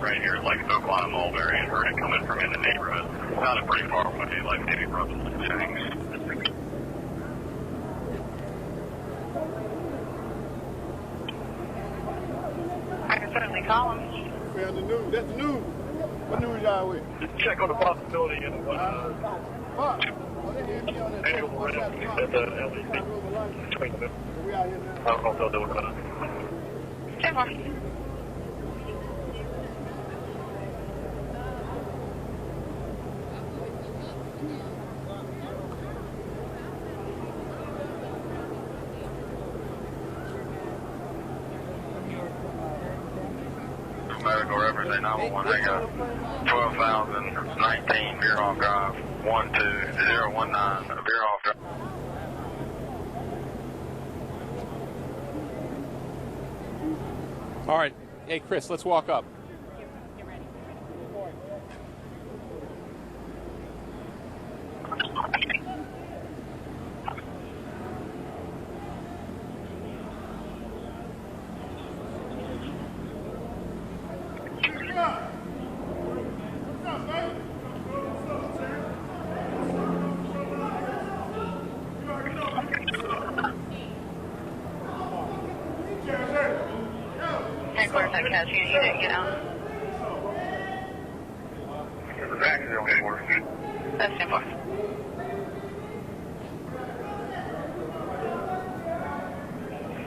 Right here, like Oklahoma Mulberry, and heard it coming from in the neighborhood. Sounded pretty far away, like maybe Russell and Jennings. I can certainly call them. We on the news. That's the news. What news y'all with? Check on the possibility of annual rent at the LEC. Between them. I don't know if they'll do it or not. 10-4. Medical representative 911, they got 12,019 Beer Hall Drive, 12019 Beer Hall Drive. All right. Hey, Chris, let's walk up. Headquarters at Cash Unit, you didn't get out. That's 10-4.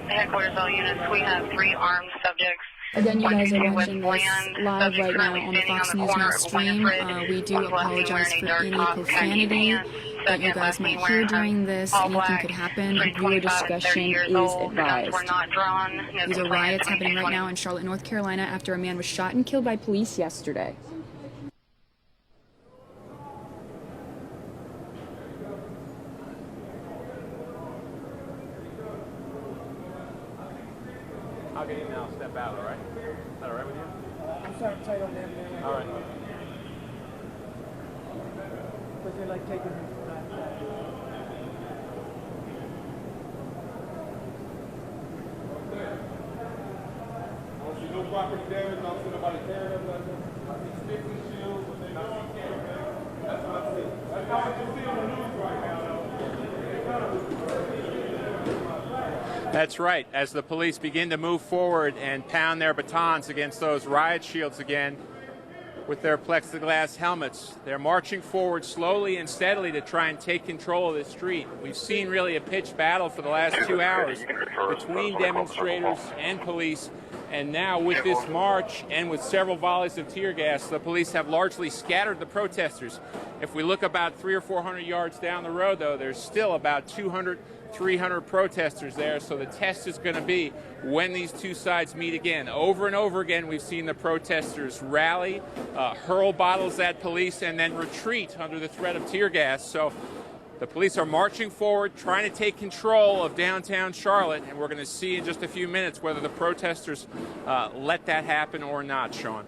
Headquarters, all units, we have 3 armed subjects. Again, you guys are watching this live right now on the Fox News Now stream. We do apologize for any profanity that you guys might hear during this. Anything could happen. Viewer discretion is advised. These are riots happening right now in Charlotte, North Carolina, after a man was shot and killed by police yesterday. I'll get in now, step out, all right? Is that all right with you? I'm sorry, tight on them. All right. because they like taking him for that. I don't see no property damage. I don't see nobody tearing up nothing. I see sticks and shields, but they don't see anything. That's what I see. That's not what you see on the news right now, though. That's right. As the police begin to move forward and pound their batons against those riot shields again with their plexiglass helmets, they're marching forward slowly and steadily to try and take control of the street. We've seen really a pitched battle for the last 2 hours between demonstrators and police. And now with this march and with several volleys of tear gas, the police have largely scattered the protesters. If we look about 300 or 400 yards down the road, though, there's still about 200, 300 protesters there. So the test is going to be when these two sides meet again. Over and over again, we've seen the protesters rally, hurl bottles at police, and then retreat under the threat of tear gas. So the police are marching forward, trying to take control of downtown Charlotte, and we're going to see in just a few minutes whether the protesters let that happen or not, Sean.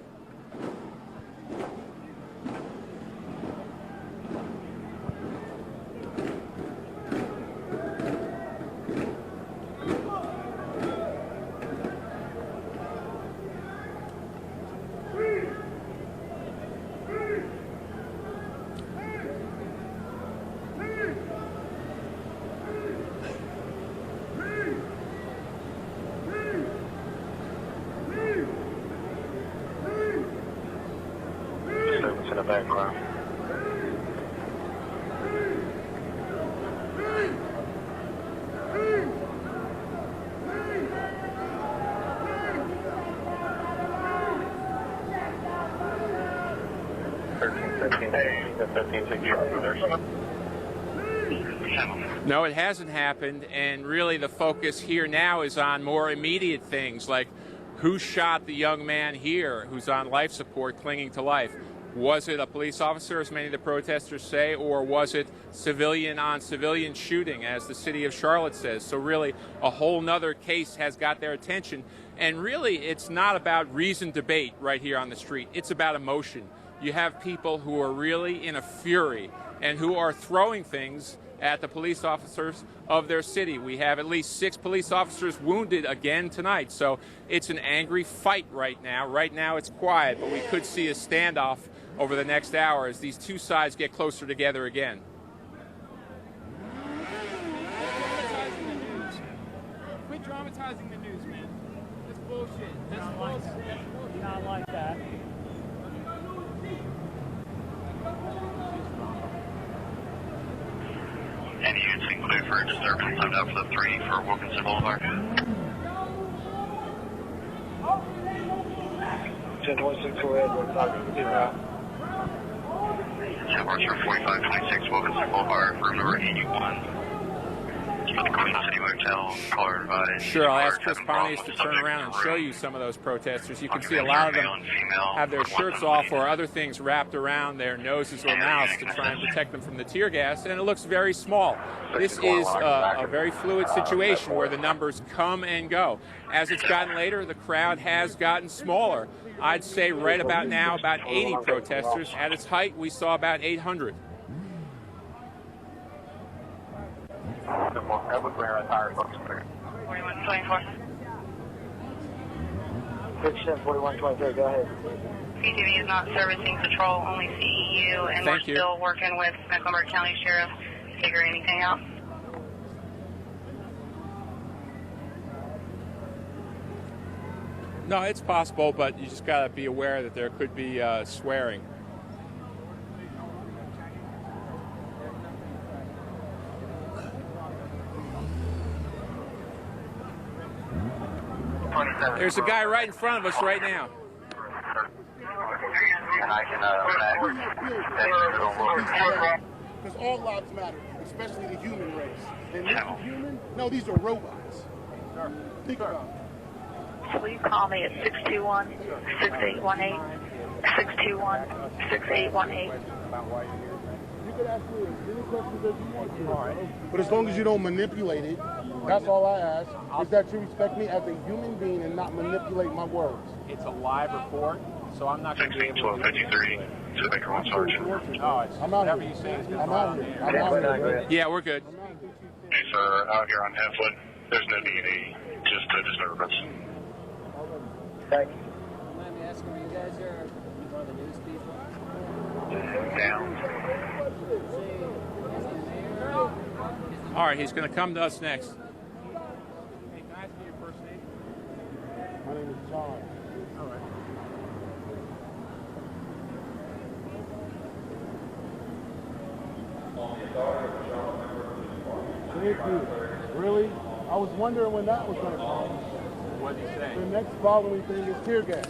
In the background. No, it hasn't happened, and really the focus here now is on more immediate things like who shot the young man here who's on life support clinging to life. Was it a police officer, as many of the protesters say, or was it civilian-on-civilian shooting, as the city of Charlotte says? So really, a whole nother case has got their attention. And really, it's not about reasoned debate right here on the street. It's about emotion. You have people who are really in a fury and who are throwing things at the police officers of their city. We have at least 6 police officers wounded again tonight. So it's an angry fight right now. Right now, it's quiet, but we could see a standoff over the next hour as these two sides get closer together again. Quit dramatizing the news, man. That's bullshit. That's bullshit. Not like that. Any units included for disturbance, I'm out for the 3 for Wilkinson Boulevard. 1026 go ahead, we're talking to That works for 4526 Wilkinson Boulevard for number 81. For the Queen City Motel, caller advised. Sure, I'll ask Chris Pontius to turn around and show you some of those protesters. You can see a lot of them have their shirts off or other things wrapped around their noses or mouths to try and protect them from the tear gas, and it looks very small. This is a very fluid situation where the numbers come and go. As it's gotten later, the crowd has gotten smaller. I'd say right about now, about 80 protesters. At its height, we saw about 800. 4124. 4123, go ahead. PTV is not servicing patrol, only CEU, and Thank we're still working with Mecklenburg County Sheriff to figure anything out. No, it's possible, but you just got to be aware that there could be swearing. There's a guy right in front of us right now. And I can Because all lives matter, especially the human race. And this is human? No, these are robots. Think about it. Please call me at 621-6818. 621-6818. You could ask me as many questions as you want to. But as long as you don't manipulate it, that's all I ask, is that you respect me as a human being and not manipulate my words. It's a live report, so I'm not going to be able to. 1253 to Baker 1 Sergeant. No, it's whatever you say is going to be on the air. Yeah, we're good. Hey, sir, out here on Heflin, there's no D&E, just a disturbance. Thank you. Let me ask you guys are one of the news people? Down. All right, he's going to come to us next. Hey, can I ask you your first name? My name is John. All right. Thank you. Really? I was wondering when that was going to come. What did he say? The next following thing is tear gas.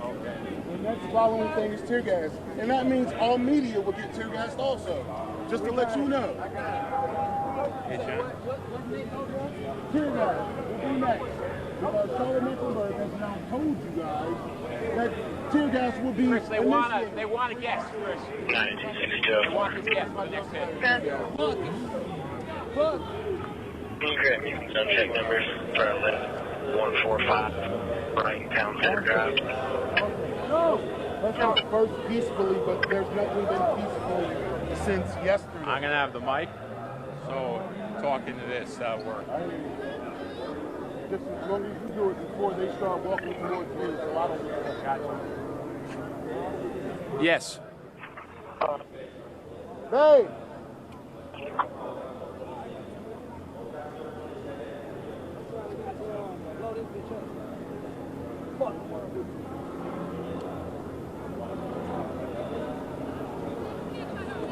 Okay. The next following thing is tear gas. And that means all media will get tear gassed also. Just to let you know. Hey, John. Tear gas will be next. Because Charlotte Mecklenburg has now told you guys that tear gas will be Chris, they want to guess, Chris. 9262. They want to guess by the next hit. Look. Look. Grab me some check numbers for 145 right Town Center Drive. No. Let's not first peacefully, but there's nothing been peaceful since yesterday. I'm going to have the mic, so talking to this work. Just as long as you do it before they start walking towards me, so I don't gotcha. Yes. Hey!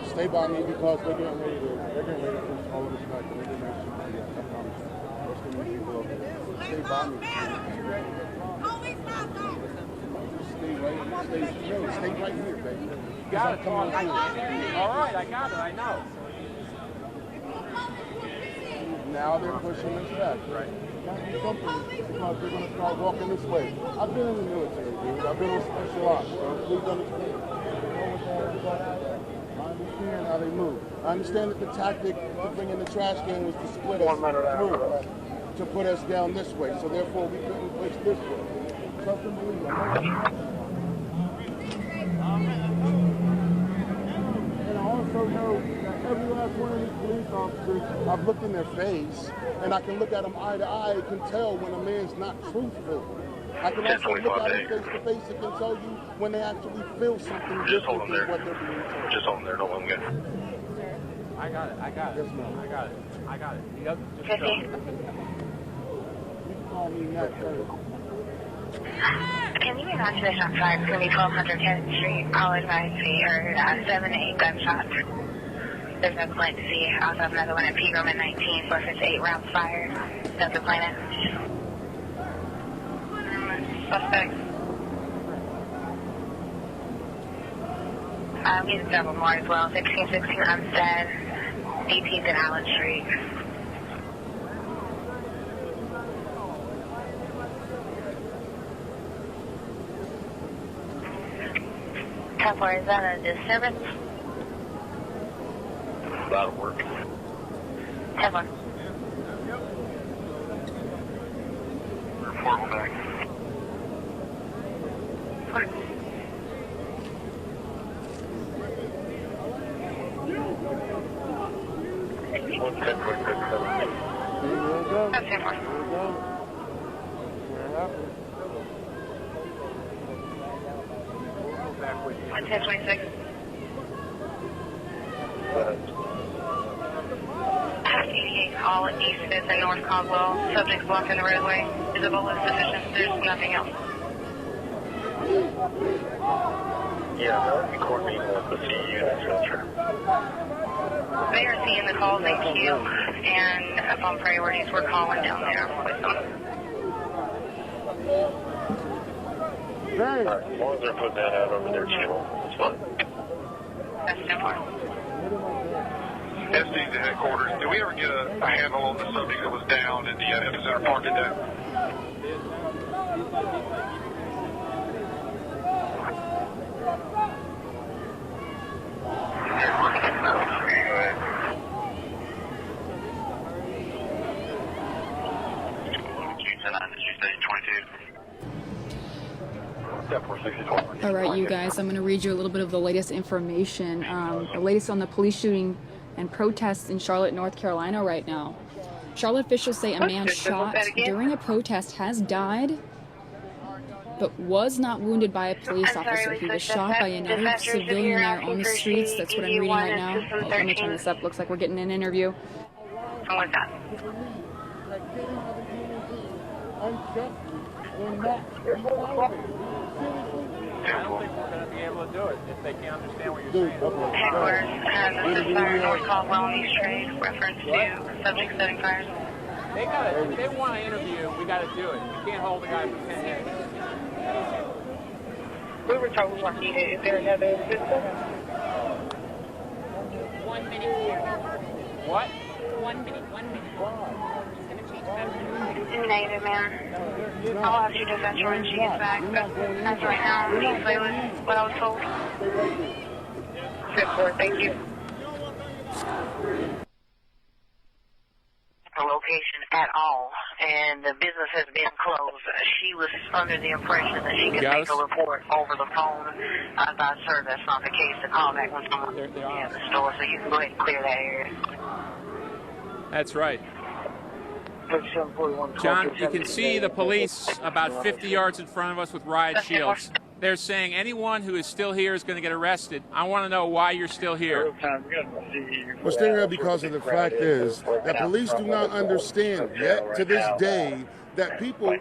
Stay by me because they're getting ready to push all of this back. They're getting ready to shoot me. I promise you. There's too many people over there. Stay by me. Stay right here, baby. You got it. All right, I got it. I know. Now they're pushing us back. Right. Because they're going to start walking this way. I've been in the military, dude. I've been on special ops, bro. Please understand. I understand how they move. I understand that the tactic to bring in the trash can was to split us through, to put us down this way. So therefore, we couldn't push this way. Trust and believe. And I also know that every last one of these police officers, I've looked in their face, and I can look at them eye to eye and can tell when a man's not truthful. I can also look at them face to face and can tell you when they actually feel something different than what they're being told. Just hold them there, don't let them go. I got it. Yes, ma'am. I got it. You got it. Just you call me Matt Curry. Can you be on Division 5? It's going to be 1200 Kennedy Street. I'll advise me, or 7 to 8 gunshots. There's no complaint to see. I also have another one at Pegram at 19, 458 rounds fired. No complaint. Suspect. We have several more as well. 1616 Umstead, 18th and Allen Street. Templar, is that a disturbance? That'll work. Templar. Report back. That's Templar. Back with you. 1026. 88 call at East 5th and North Caldwell. Subjects blocking the roadway. Visible is sufficient. There's nothing else. Yeah, that would be coordinating with the CE units, that's true. They are seeing the calls in queue, and upon priorities, we're calling down there with them. Alright, as long as they're putting that out over their channel, it's fine. That's Templar. SD to headquarters, did we ever get a handle on the subject that was down in the epicenter parking deck? All right, you guys, I'm going to read you a little bit of the latest information. The latest on the police shooting and protests in Charlotte, North Carolina right now. Charlotte officials say a man shot during a protest has died, but was not wounded by a police officer. He was shot by another civilian there on the streets. That's what I'm reading right now. Oh, let me turn this up. Looks like we're getting an interview. What's that? I don't think we're going to be able to do it if they can't understand what you're saying. Headquarters has a ceasefire North Caldwell and East Trade, reference to subject setting fires. If they want to interview, we got to do it. You can't hold the guy for 10 minutes. We were told what he did. Is there another system? 1 minute here. What? 1 minute, 1 minute. He's going to change battery. Native, man. I'll have you to that when she gets back, but as right now, he's with what I was told. 10-4, thank you. A location at all, and the business has been closed. She was under the impression that she could make a report over the phone. I thought, sir, that's not the case. To call back when someone's in the store, so you can go ahead and clear that area. That's right. John, you can see the police about 50 yards in front of us with riot shields. They're saying anyone who is still here is going to get arrested. I want to know why you're still here. We're still here because of the fact is that police do not understand yet to this day that people,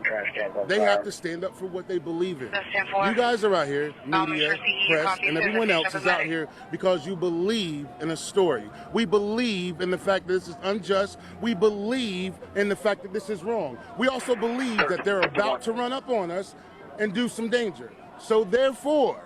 they have to stand up for what they believe in. You guys are out here, media, press, and everyone else is out here because you believe in a story. We believe in the fact that this is unjust. We believe in the fact that this is wrong. We also believe that they're about to run up on us and do some danger. So therefore,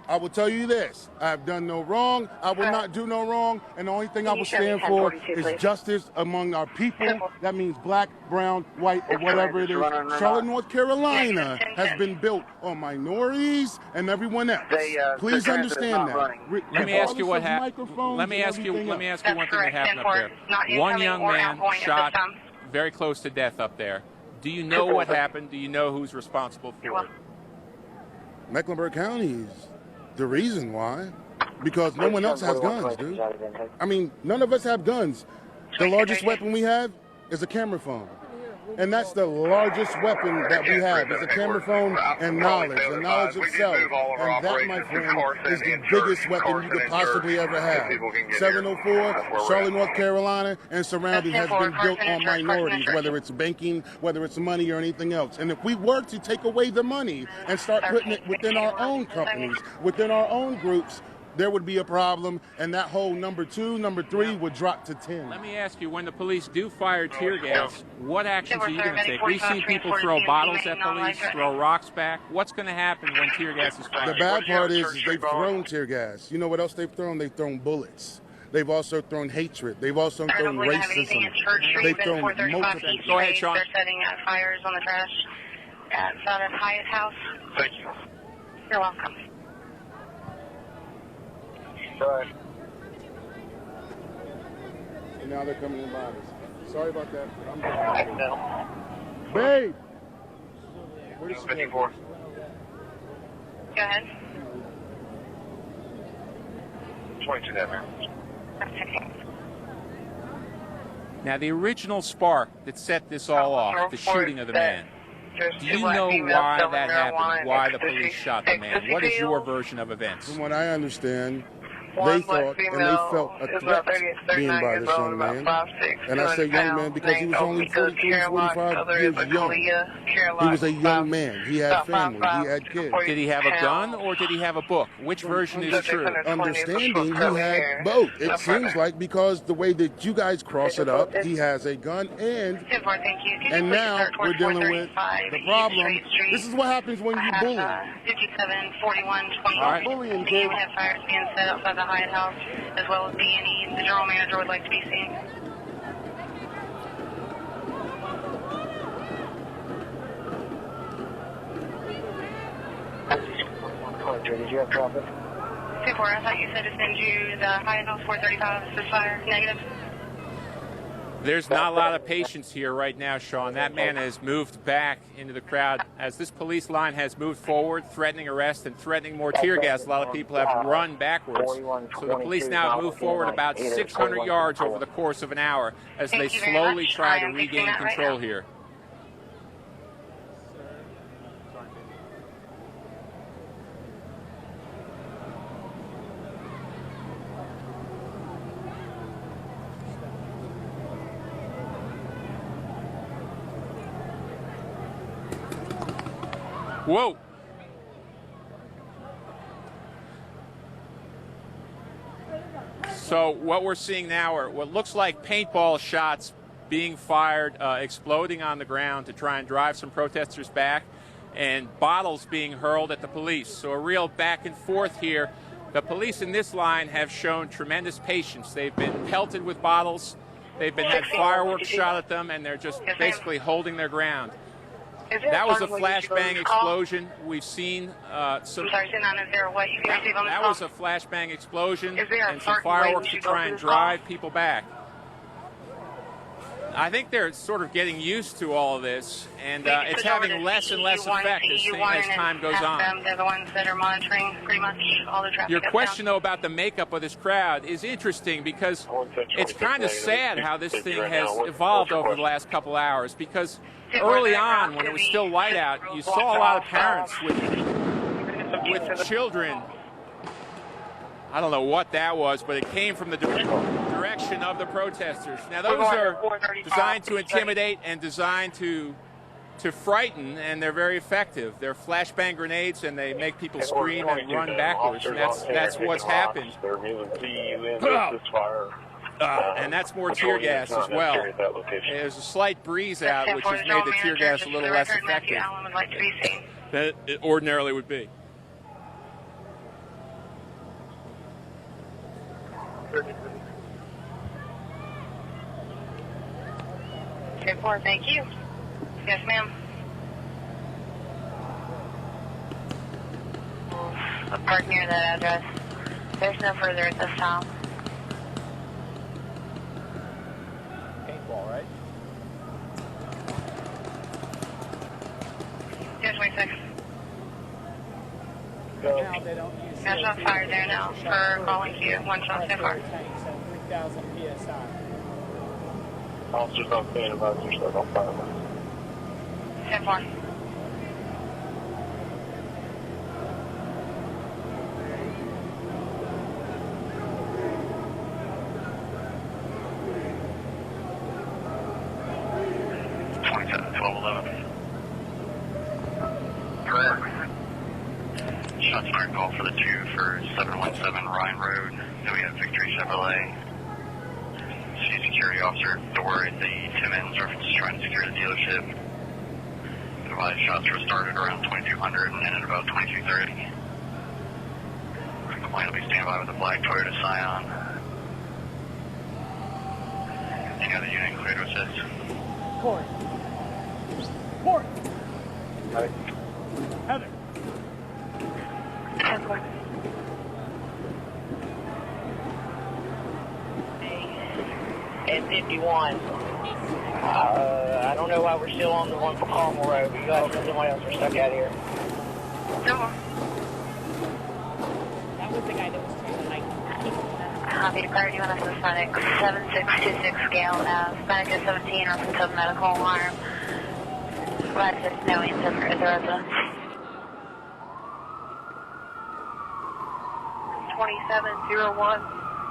I will tell you this, I have done no wrong, I will not do no wrong, and the only thing I will stand for is justice among our people. That means black, brown, white, or whatever it is. Charlotte, North Carolina has been built on minorities and everyone else. Please understand that. Let me ask you what happened. Let me ask you one thing that happened up there. One young man shot very close to death up there. Do you know what happened? Do you know who's responsible for it? Mecklenburg County is the reason why, because no one else has guns, dude. I mean, none of us have guns. The largest weapon we have is a camera phone. And that's the largest weapon that we have. It's a camera phone and knowledge, the knowledge itself. And that, my friend, is the biggest weapon you could possibly ever have. 704, Charlotte, North Carolina, and surrounding has been built on minorities, whether it's banking, whether it's money or anything else. And if we were to take away the money and start putting it within our own companies, within our own groups, there would be a problem, and that whole number 2, number 3 would drop to 10. Let me ask you, when the police do fire tear gas, what actions are you going to take? We've seen people throw bottles at police, throw rocks back. What's going to happen when tear gas is fired? The bad part is they've thrown tear gas. You know what else they've thrown? They've thrown bullets. They've also thrown hatred. They've also thrown racism. They've thrown multiple. Go ahead, Sean. They're setting fires on the trash outside of Hyatt House. Thank you. You're welcome. And now they're coming in behind us. Sorry about that. I'm Babe! Where's 54. Go ahead. 22 that man. Now, the original spark that set this all off, the shooting of the man, do you know why that happened, why the police shot the man? What is your version of events? From what I understand, they thought and they felt a threat being by this young man. And I say young man because he was only 43, 45 years young. He was a young man. He had family. He had kids. Did he have a gun or did he have a book? Which version is true? Understanding, he had both. It seems like because the way that you guys cross it up, he has a gun and now we're dealing with the problem. This is what happens when you bully. 5741 Alright. Bullying, kid. We have fires being set outside the Hyatt House, as well as B&E. The general manager would like to be seen. Did you have traffic? 2-4, I thought you said to send you the Hyatt House 435 this fire. Negative. There's not a lot of patience here right now, Sean. That man has moved back into the crowd. As this police line has moved forward, threatening arrest and threatening more tear gas, a lot of people have run backwards. So the police now have moved forward about 600 yards over the course of an hour as they slowly try to regain control here. Whoa. So what we're seeing now are what looks like paintball shots being fired, exploding on the ground to try and drive some protesters back, and bottles being hurled at the police. So a real back and forth here. The police in this line have shown tremendous patience. They've been pelted with bottles. They've been had fireworks shot at them, and they're just basically holding their ground. That was a flashbang explosion. We've seen some. That was a flashbang explosion and some fireworks to try and drive people back. I think they're sort of getting used to all of this, and it's having less and less effect as time goes on. They're the ones that are monitoring pretty much all the traffic. Your question, though, about the makeup of this crowd is interesting because it's kind of sad how this thing has evolved over the last couple hours, because early on, when it was still light out, you saw a lot of parents with children. I don't know what that was, but it came from the direction of the protesters. Now, those are designed to intimidate and designed to frighten, and they're very effective. They're flashbang grenades, and they make people scream and run backwards, and that's what's happened. And that's more tear gas as well. There's a slight breeze out, which has made the tear gas a little less effective than it ordinarily would be. Thank you. Yes, ma'am. I'll park near that address. There's no further at this time. Paintball, right? Yes, 26. Now they don't use There's no fire there now for calling you. One shot so far. 3,000 PSI. Officers on scene about yourself on fire. 10-4. Shots fired call for the 2 for 717 Ryan Road. Then we have Victory Chevrolet. Chief security officer, don't worry, the Timmons are just trying to secure the dealership. The shots were started around 2200 and ended about 2230. Complaint will be standby with the black Toyota Scion. Any other unit cleared to assist? Court. Court. Heather. And 51. I don't know why we're still on the one for Carmel Road. You guys know somebody else are stuck out here. No. That was the guy that was trying to Copy to priority on Hispanic 7626 scale now. Hispanic is 17 or some medical alarm. Glad there's no answer for the residents. 2701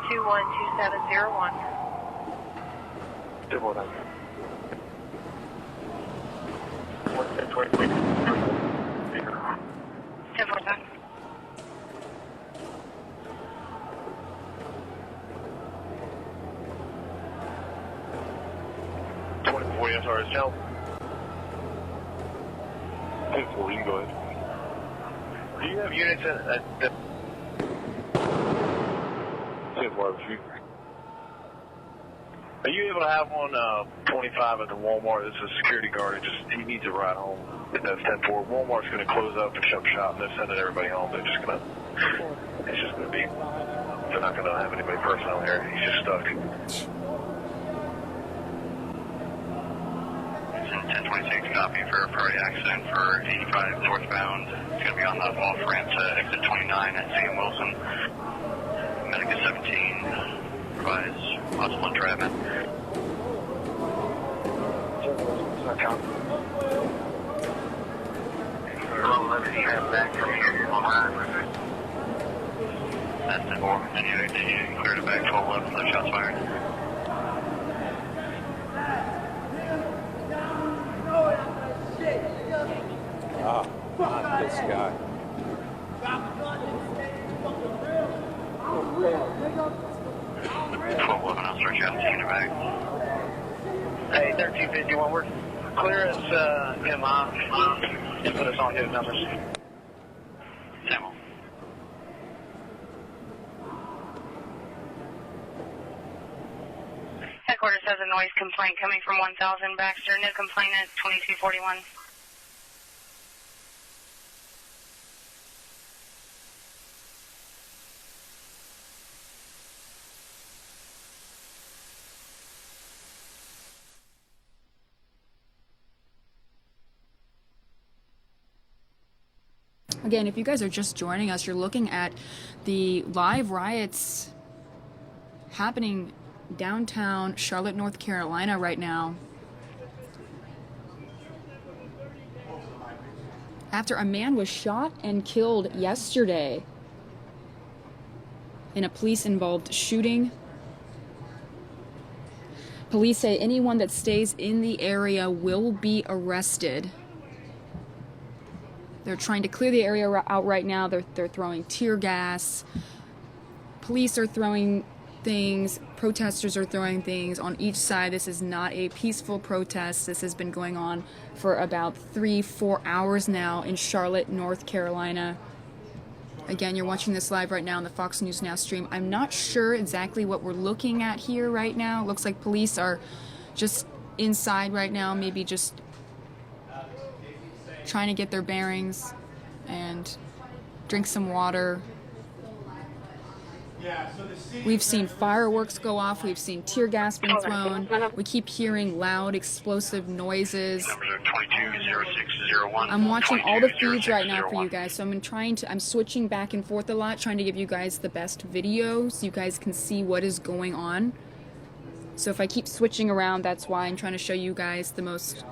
212701. Yes, sir. It's help. 10-4, you can go ahead. Do you have units at 10-4, shoot. Are you able to have one 25 at the Walmart? This is a security guard. He needs a ride home. That's 10-4. Walmart's going to close up and shut shop. They're sending everybody home. They're just going to be, they're not going to have anybody personnel here. He's just stuck. 1026, copy for a priority accident for 85 northbound. It's going to be on the off-ramp to exit 29 at Sam Wilson. Medic 17 provides possible entrapment. Back from here on line. That's the 4. And you cleared it back 12-11, no shots fired. Ah, not this guy. 12-11, I'll start you out taking it back. Hey, 1351, we're clear as him off and put us on his numbers. Samuel. Headquarters has a noise complaint coming from 1000 Baxter. New complainant 2241. Again, if you guys are just joining us, you're looking at the live riots happening downtown Charlotte, North Carolina right now. After a man was shot and killed yesterday in a police-involved shooting. Police say anyone that stays in the area will be arrested. They're trying to clear the area out right now. They're throwing tear gas. Police are throwing things. Protesters are throwing things on each side. This is not a peaceful protest. This has been going on for about 3-4 hours now in Charlotte, North Carolina. Again, you're watching this live right now on the Fox News Now stream. I'm not sure exactly what we're looking at here right now. It looks like police are just inside right now, maybe just trying to get their bearings and drink some water. We've seen fireworks go off. We've seen tear gas being thrown. We keep hearing loud, explosive noises. I'm watching all the feeds right now for you guys, so I'm switching back and forth a lot, trying to give you guys the best video so you guys can see what is going on. So if I keep switching around, that's why I'm trying to show you guys the most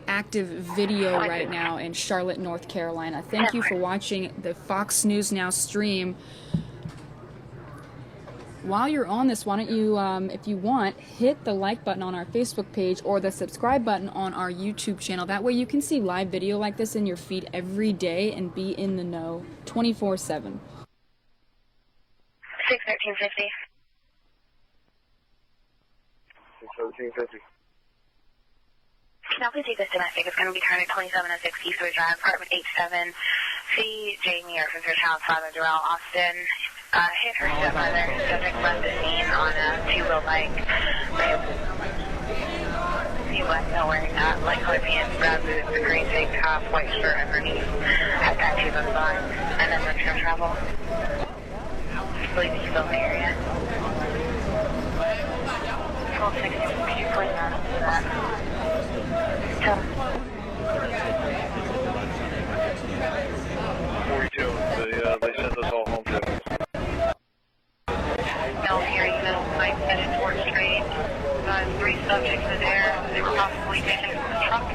active video right now in Charlotte, North Carolina. Thank you for watching the Fox News Now stream. While you're on this, why don't you, if you want, hit the like button on our Facebook page or the subscribe button on our YouTube channel. That way you can see live video like this in your feed every day and be in the know 24/7. 61350. 61350. Now please take this domestic. It's going to be turning 2706 Eastwood Drive, apartment 87. See Jamie or Sister's house, Father Durrell Austin. Hit her stepmother. Subject left the scene on a two-wheel bike. He left nowhere, not light color pants, brown boots, a green tank top, white shirt underneath. Had tattoos on his body. And then return travel. I believe he's still in the area. 1260, could you please not do that? 42, they sent us all home to. No, here, you know, 9th headed towards Street. 3 subjects are there. They were possibly taken from the truck.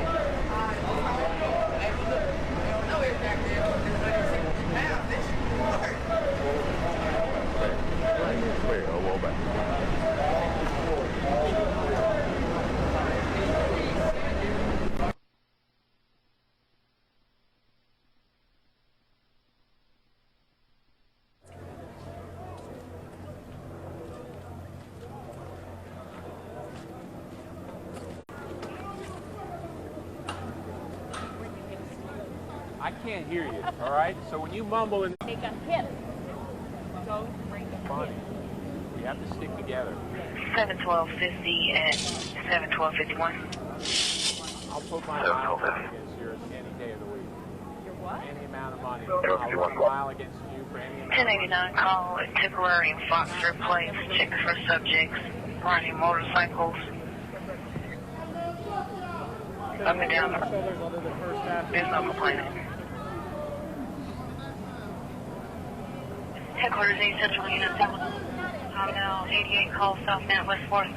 Wait, a little bit. I can't hear you, all right? So when you mumble and Take a hip. Go break a funny, we have to stick together. 71250 and 71251. I'll put my mile against yours any day of the week. Your what? Any amount of money. I'll run a mile against you for any amount of money. 1089 call Tipperary and Foxford Place. Check for subjects riding motorcycles. Up and down. There's no complaint. Headquarters 8 Central Unit 7. I'm now 88 call South Net West 4th.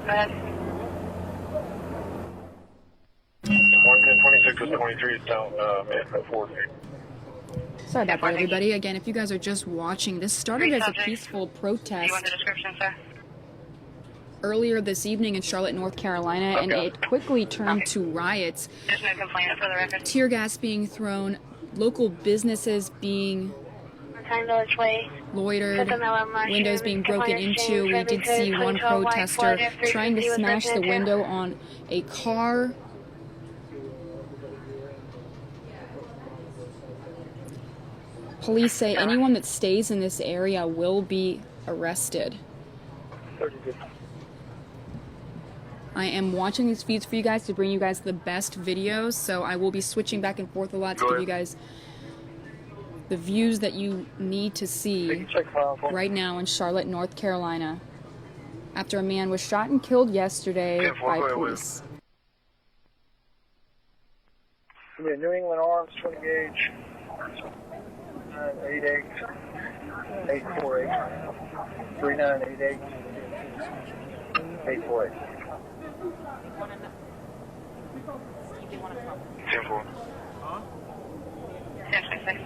Bad. 11026 is 23 down at 4. Sorry about that, everybody. Again, if you guys are just watching, this started as a peaceful protest. Do you want the description, sir? Earlier this evening in Charlotte, North Carolina, and it quickly turned to riots. There's no complaint for the record. Tear gas being thrown, local businesses being loitered, windows being broken into. We did see one protester trying to smash the window on a car. Police say anyone that stays in this area will be arrested. I am watching these feeds for you guys to bring you guys the best videos, so I will be switching back and forth a lot to give you guys the views that you need to see right now in Charlotte, North Carolina, after a man was shot and killed yesterday by police. New England Arms, 20 gauge, 88, 848, 3988, 848. 10-4. Yes, I say.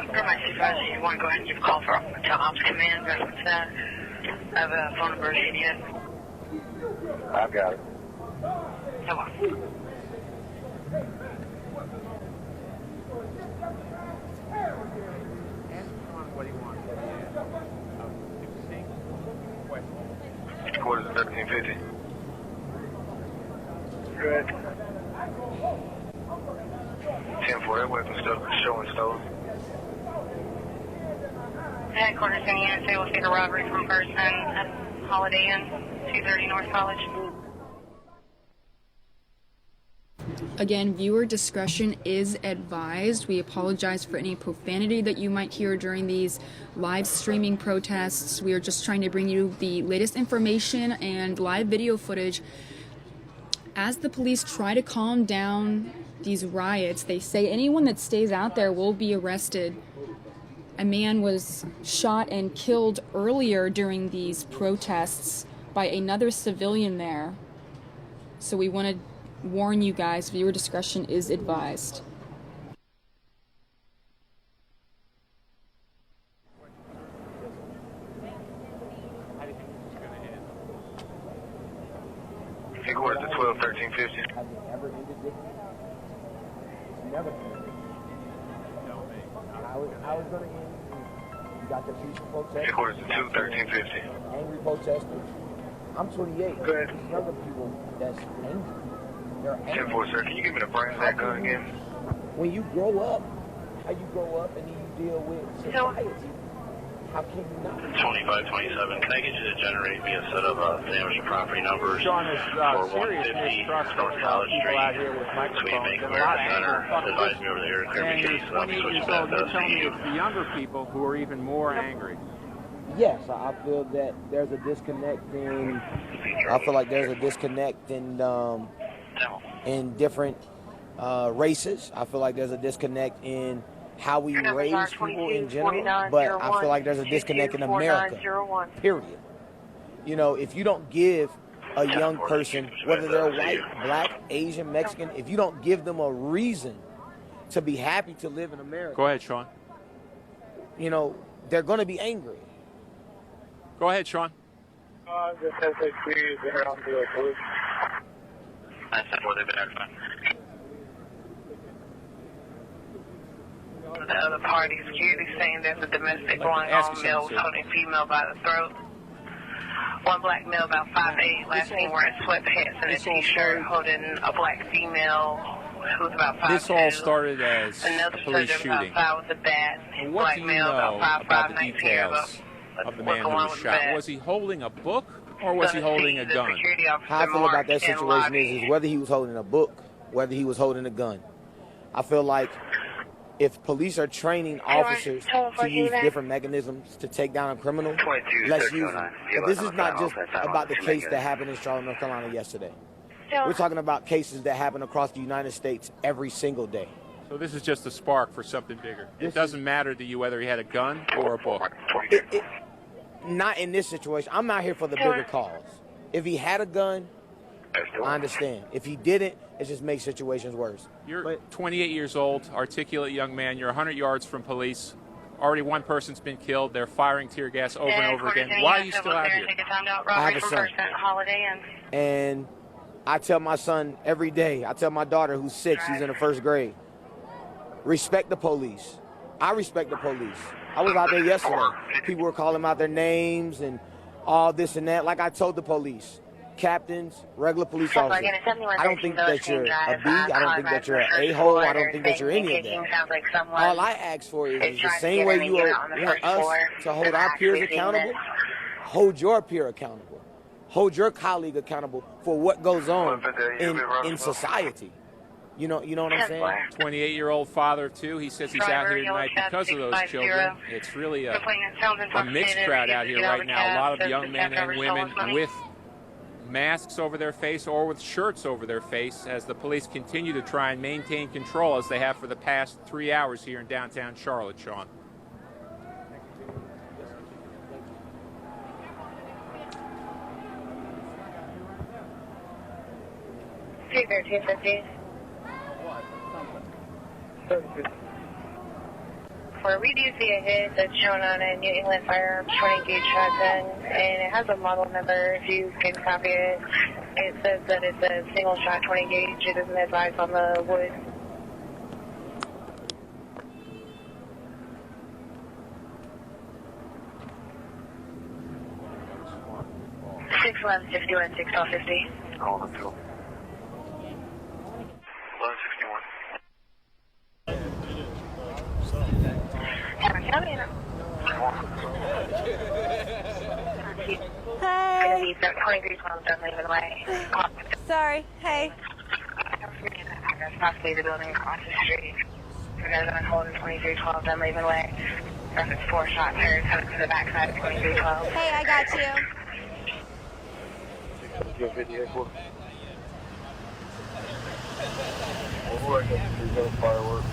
For my supervisor, you want to go ahead and give a call for to Ops Command reference that. I have a phone number yet. I've got it. Come on. Quarters of 1350. Good. 10-4, that weapon showing stolen. Headquarters in the United States will take a robbery from person at Holiday Inn, 230 North College. Again, viewer discretion is advised. We apologize for any profanity that you might hear during these live streaming protests. We are just trying to bring you the latest information and live video footage. As the police try to calm down these riots, they say anyone that stays out there will be arrested. A man was shot and killed earlier during these protests by another civilian there. So we want to warn you guys, viewer discretion is advised. Headquarters at 12-1350. I was going to end. You got the peaceful protesters. Headquarters at 2-1350. Angry protesters. I'm 28. Good. There's younger people that's angry. They're angry. 10-4, sir. Can you give me the brains of that gun again? When you grow up, how you grow up and then you deal with society. How can you not? 2527. Can I get you to generate via set of damage to property numbers Sean, there's for serious 150 mistrust North of College people Street? out here with microphones Make and a aware lot of of the center. anger. Advise me over there to clear And the you're case. I'll be 28 switching years back old. You're to telling me you. it's the younger people who are even more angry. Yes, I feel that there's a disconnect in. I feel like there's a disconnect in different races. I feel like there's a disconnect in how we raise people in general. But I feel like there's a disconnect in America. Period. You know, if you don't give a young person, whether they're white, black, Asian, Mexican, if you don't give them a reason to be happy to live in America. Go ahead, Sean. You know, they're going to be angry. Go ahead, Sean. Just as they see they're on the police. That's what they've been notified. The other party is clearly saying there's a domestic going on. Male was holding female by the throat. One black male about 5'8", last seen wearing sweatpants and a t-shirt, holding a black female who's about 5'2". This all started as Another a police subject shooting. about 5 with a bat. And what do you Black male, know about 5'5", about the 19 details of the man who was shot? Was he holding a book or was he holding a gun? How I feel about that situation is whether he was holding a book, whether he was holding a gun. I feel like if police are training officers to use different mechanisms to take down a criminal, let's use them. But this is not just about the case that happened in Charlotte, North Carolina yesterday. We're talking about cases that happen across the United States every single day. So this is just a spark for something bigger. It doesn't matter to you whether he had a gun or a book. Not in this situation. I'm out here for the bigger cause. If he had a gun, I understand. If he didn't, it just makes situations worse. You're 28 years old, articulate young man. You're 100 yards from police. Already one person's been killed. They're firing tear gas over and over again. Why are you still out here? I have a son. And I tell my son every day, I tell my daughter who's 6, she's in the 1st grade, respect the police. I respect the police. I was out there yesterday. People were calling out their names and all this and that. Like I told the police, captains, regular police officers, I don't think that you're a B. I don't think that you're an a-hole. I don't think that you're any of that. All I ask for is the same way you want us to hold our peers accountable, hold your peer accountable. Hold your colleague accountable for what goes on in society. You know what I'm saying? 28-year-old father of 2. He says he's out here tonight because of those children. It's really a mixed crowd out here right now. A lot of young men and women with masks over their face or with shirts over their face as the police continue to try and maintain control as they have for the past 3 hours here in downtown Charlotte, Sean. Where we do see a hit that's shown on a New England Firearms 20-gauge shotgun, and it has a model number if you can copy it. It says that it's a single-shot 20-gauge. It doesn't advise on the wood. 611-51, 650. Call the 2. 1161. Hey. Sorry. Hey. That's possibly the building across the street. You guys are holding 2312 Dunleavin Way. That's 4 shots heard coming to the backside of 2312. Hey, I got you. Your video for I got fireworks.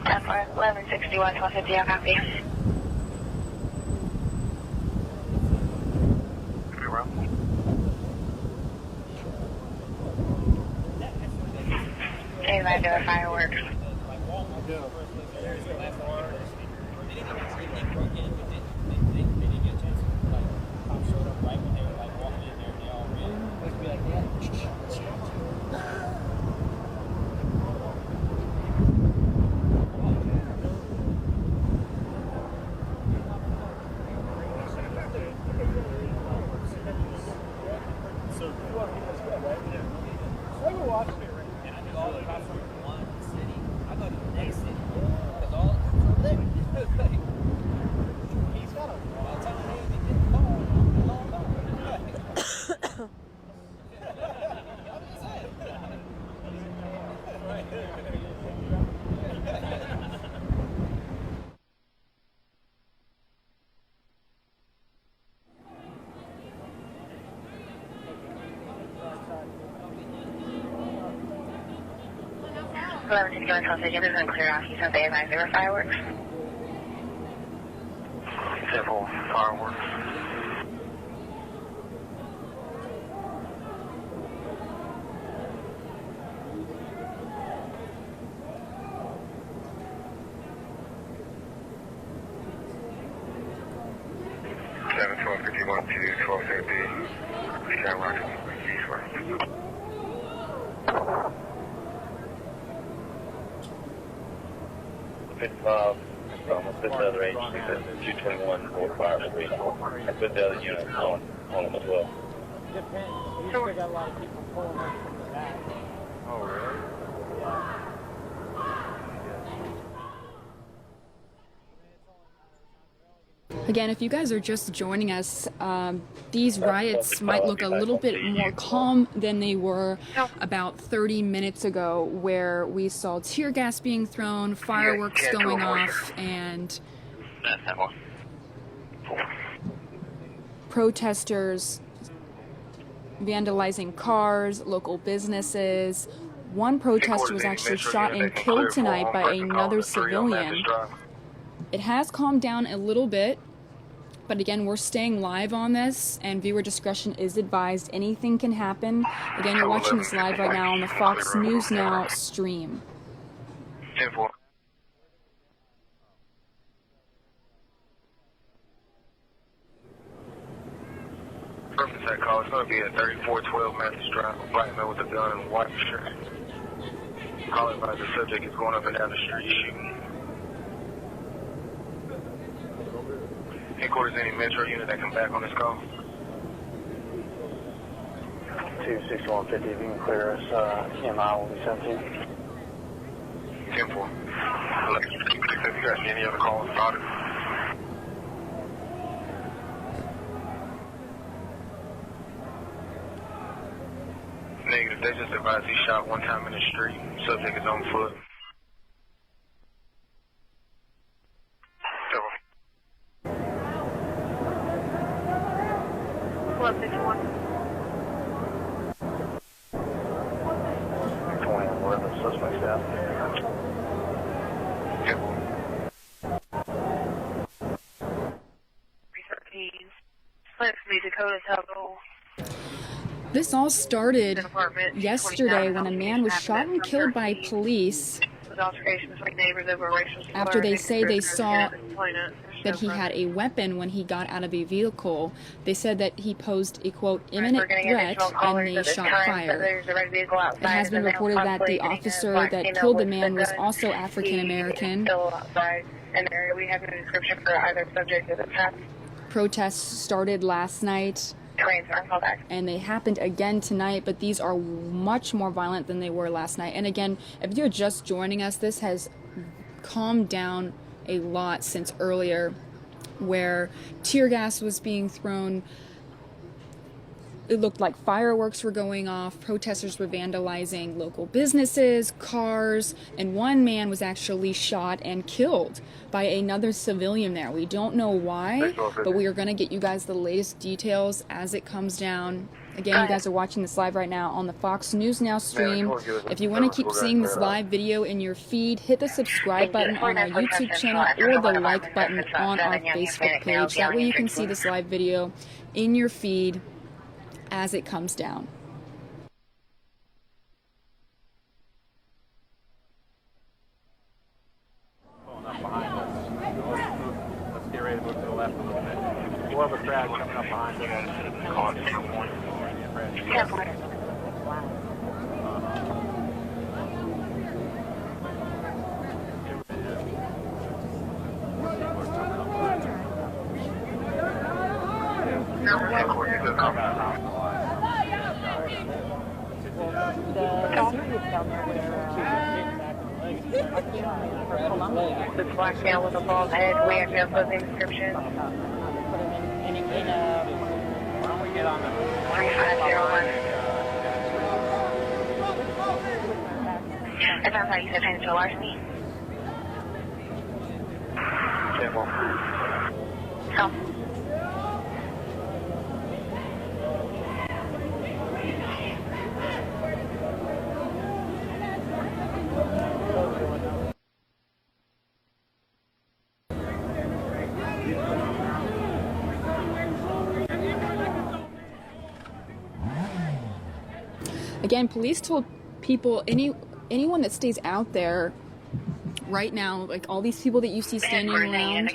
That's 1161, 1250, I'll copy. Hey, I do fireworks. It doesn't clear off. You said they advised there were fireworks? Several fireworks. Seven 1251 to 1230. Shamrock eastward. Almost this other agency says 221 45 I put the other unit on them as well. Depends. We still got a lot of people pulling up from the back. Oh, really? Yeah. Again, if you guys are just joining us, these riots might look a little bit more calm than they were about 30 minutes ago, where we saw tear gas being thrown, fireworks going off, and protesters vandalizing cars, local businesses. One protester was actually shot and killed tonight by another civilian. It has calmed down a little bit, but again, we're staying live on this, and viewer discretion is advised. Anything can happen. Again, you're watching this live right now on the Fox News Now stream. 10-4. Purpose that call. It's going to be at 3412 Matthews Drive. A black man with a gun and a white shirt. Calling by the subject is going up and down the street shooting. Headquarters, any metro unit that come back on this call? 26150, if you can clear us, EMI will be sent to you. 10-4. Have you got any other calls about it? Negative, they just advised he shot one time in the street. Subject is on foot. 1251. 2011 suspects down. Let's be Dakota Temple. This all started yesterday when a man was shot and killed by police after they say they saw that he had a weapon when he got out of a vehicle. They said that he posed a, quote, imminent threat, and they shot fire. It has been reported that the officer that killed the man was also African American. We have no description for either subject of the past. Protests started last night, and they happened again tonight, but these are much more violent than they were last night. And again, if you're just joining us, this has calmed down a lot since earlier, where tear gas was being thrown. It looked like fireworks were going off. Protesters were vandalizing local businesses, cars, and one man was actually shot and killed by another civilian there. We don't know why, but we are going to get you guys the latest details as it comes down. Again, you guys are watching this live right now on the Fox News Now stream. If you want to keep seeing this live video in your feed, hit the subscribe button on our YouTube channel or the like button on our Facebook page. That way you can see this live video in your feed as it comes down. Pulling up behind us. Let's get ready to move to the left a little bit. We'll have a crowd coming up behind us. The black man with a bald head, we have no closing description. Why don't we get on the 3501. It sounds like you said financial larceny. Careful. Come. Again, police told people, anyone that stays out there right now, like all these people that you see standing around,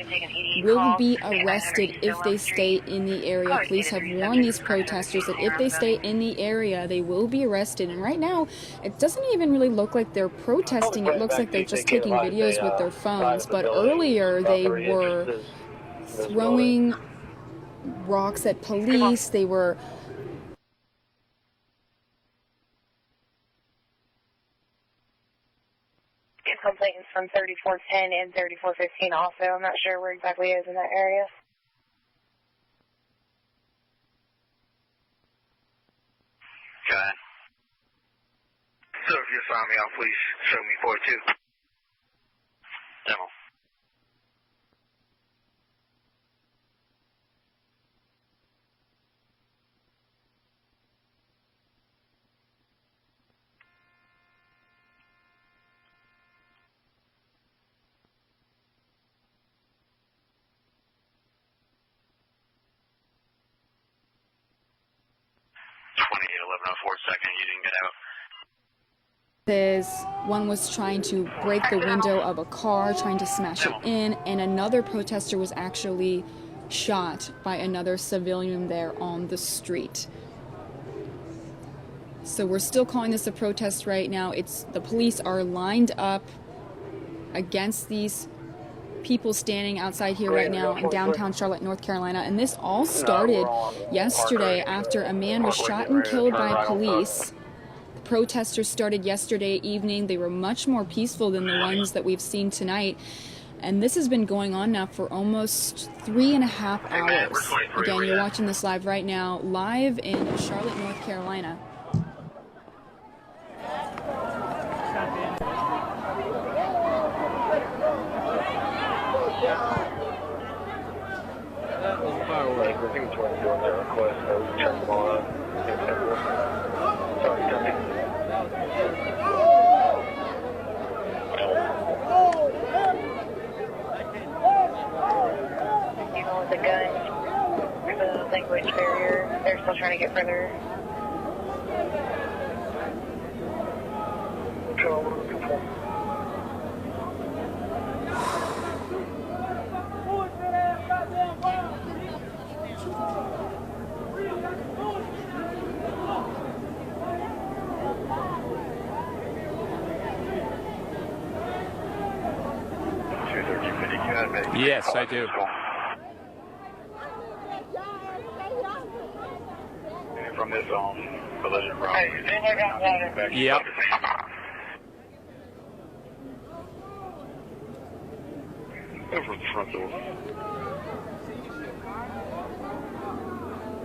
will be arrested if they stay in the area. Police have warned these protesters that if they stay in the area, they will be arrested. And right now, it doesn't even really look like they're protesting. It looks like they're just taking videos with their phones. But earlier, they were throwing rocks at police. They were complaints from 3410 and 3415 also. I'm not sure where exactly it is in that area. Okay. So if you sign me off, please show me 42. Demo. You didn't get out. One was trying to break the window of a car, trying to smash it in, and another protester was actually shot by another civilian there on the street. So we're still calling this a protest right now. The police are lined up against these people standing outside here right now in downtown Charlotte, North Carolina. And this all started yesterday after a man was shot and killed by police. The protesters started yesterday evening. They were much more peaceful than the ones that we've seen tonight. And this has been going on now for almost 3.5 hours. Again, you're watching this live right now, live in Charlotte, North Carolina. People with a gun for the language barrier, they're still trying to get further. Yes, I do. From this collision problem. Yep. Over the front door.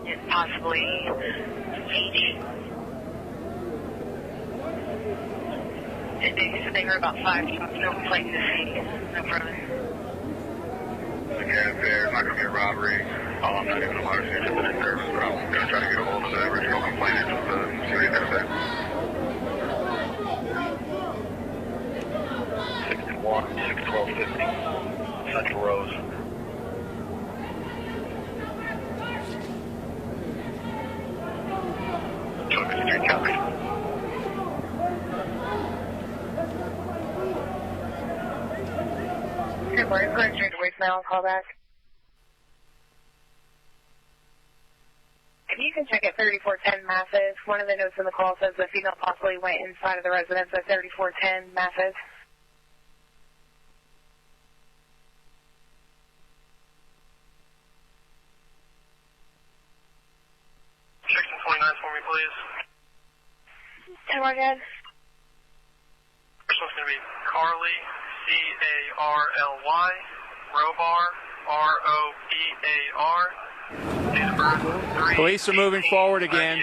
It's possibly Fiji. They said they heard about 5 shots, no complaint this week. No further. Okay, there's not going to be a robbery. I'm not even a motor station for this service, but I'm going to try to get a hold of the original complainant just to see what he's going to say. 61, 61250, Central Rose. Street, copy. Good morning, going straight to voicemail, call back. If you can check at 3410 Mathis, one of the notes in the call says the female possibly went inside of the residence at 3410 Mathis. Section 29 for me, please. Come on, again. First one's going to be Carly, C-A-R-L-Y, Robar, R-O-B-A-R. Police are moving forward again.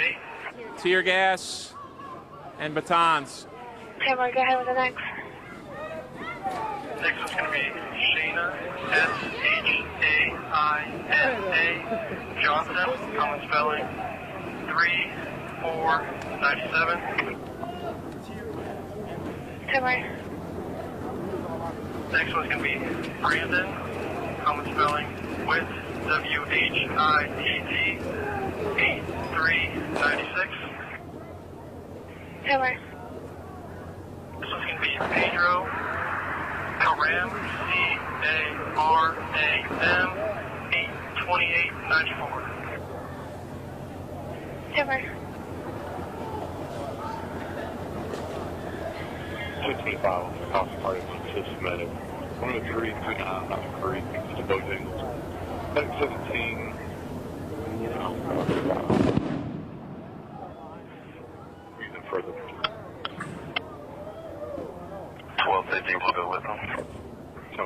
Tear gas and batons. Come on, go ahead with the next. Next one's going to be Shayna, S-H-A-I-N-A, Johnson, common spelling, 3497. Come on. Next one's going to be Brandon, common spelling, with W-H-I-T-T, 8396. Come on. This one's going to be Pedro, Karam, C-A-R-A-M, 82894. Come on. 65, house party systematic. One of the trees, not the creek, the Bojangles. Next 17. Using further. 1250, with them. So.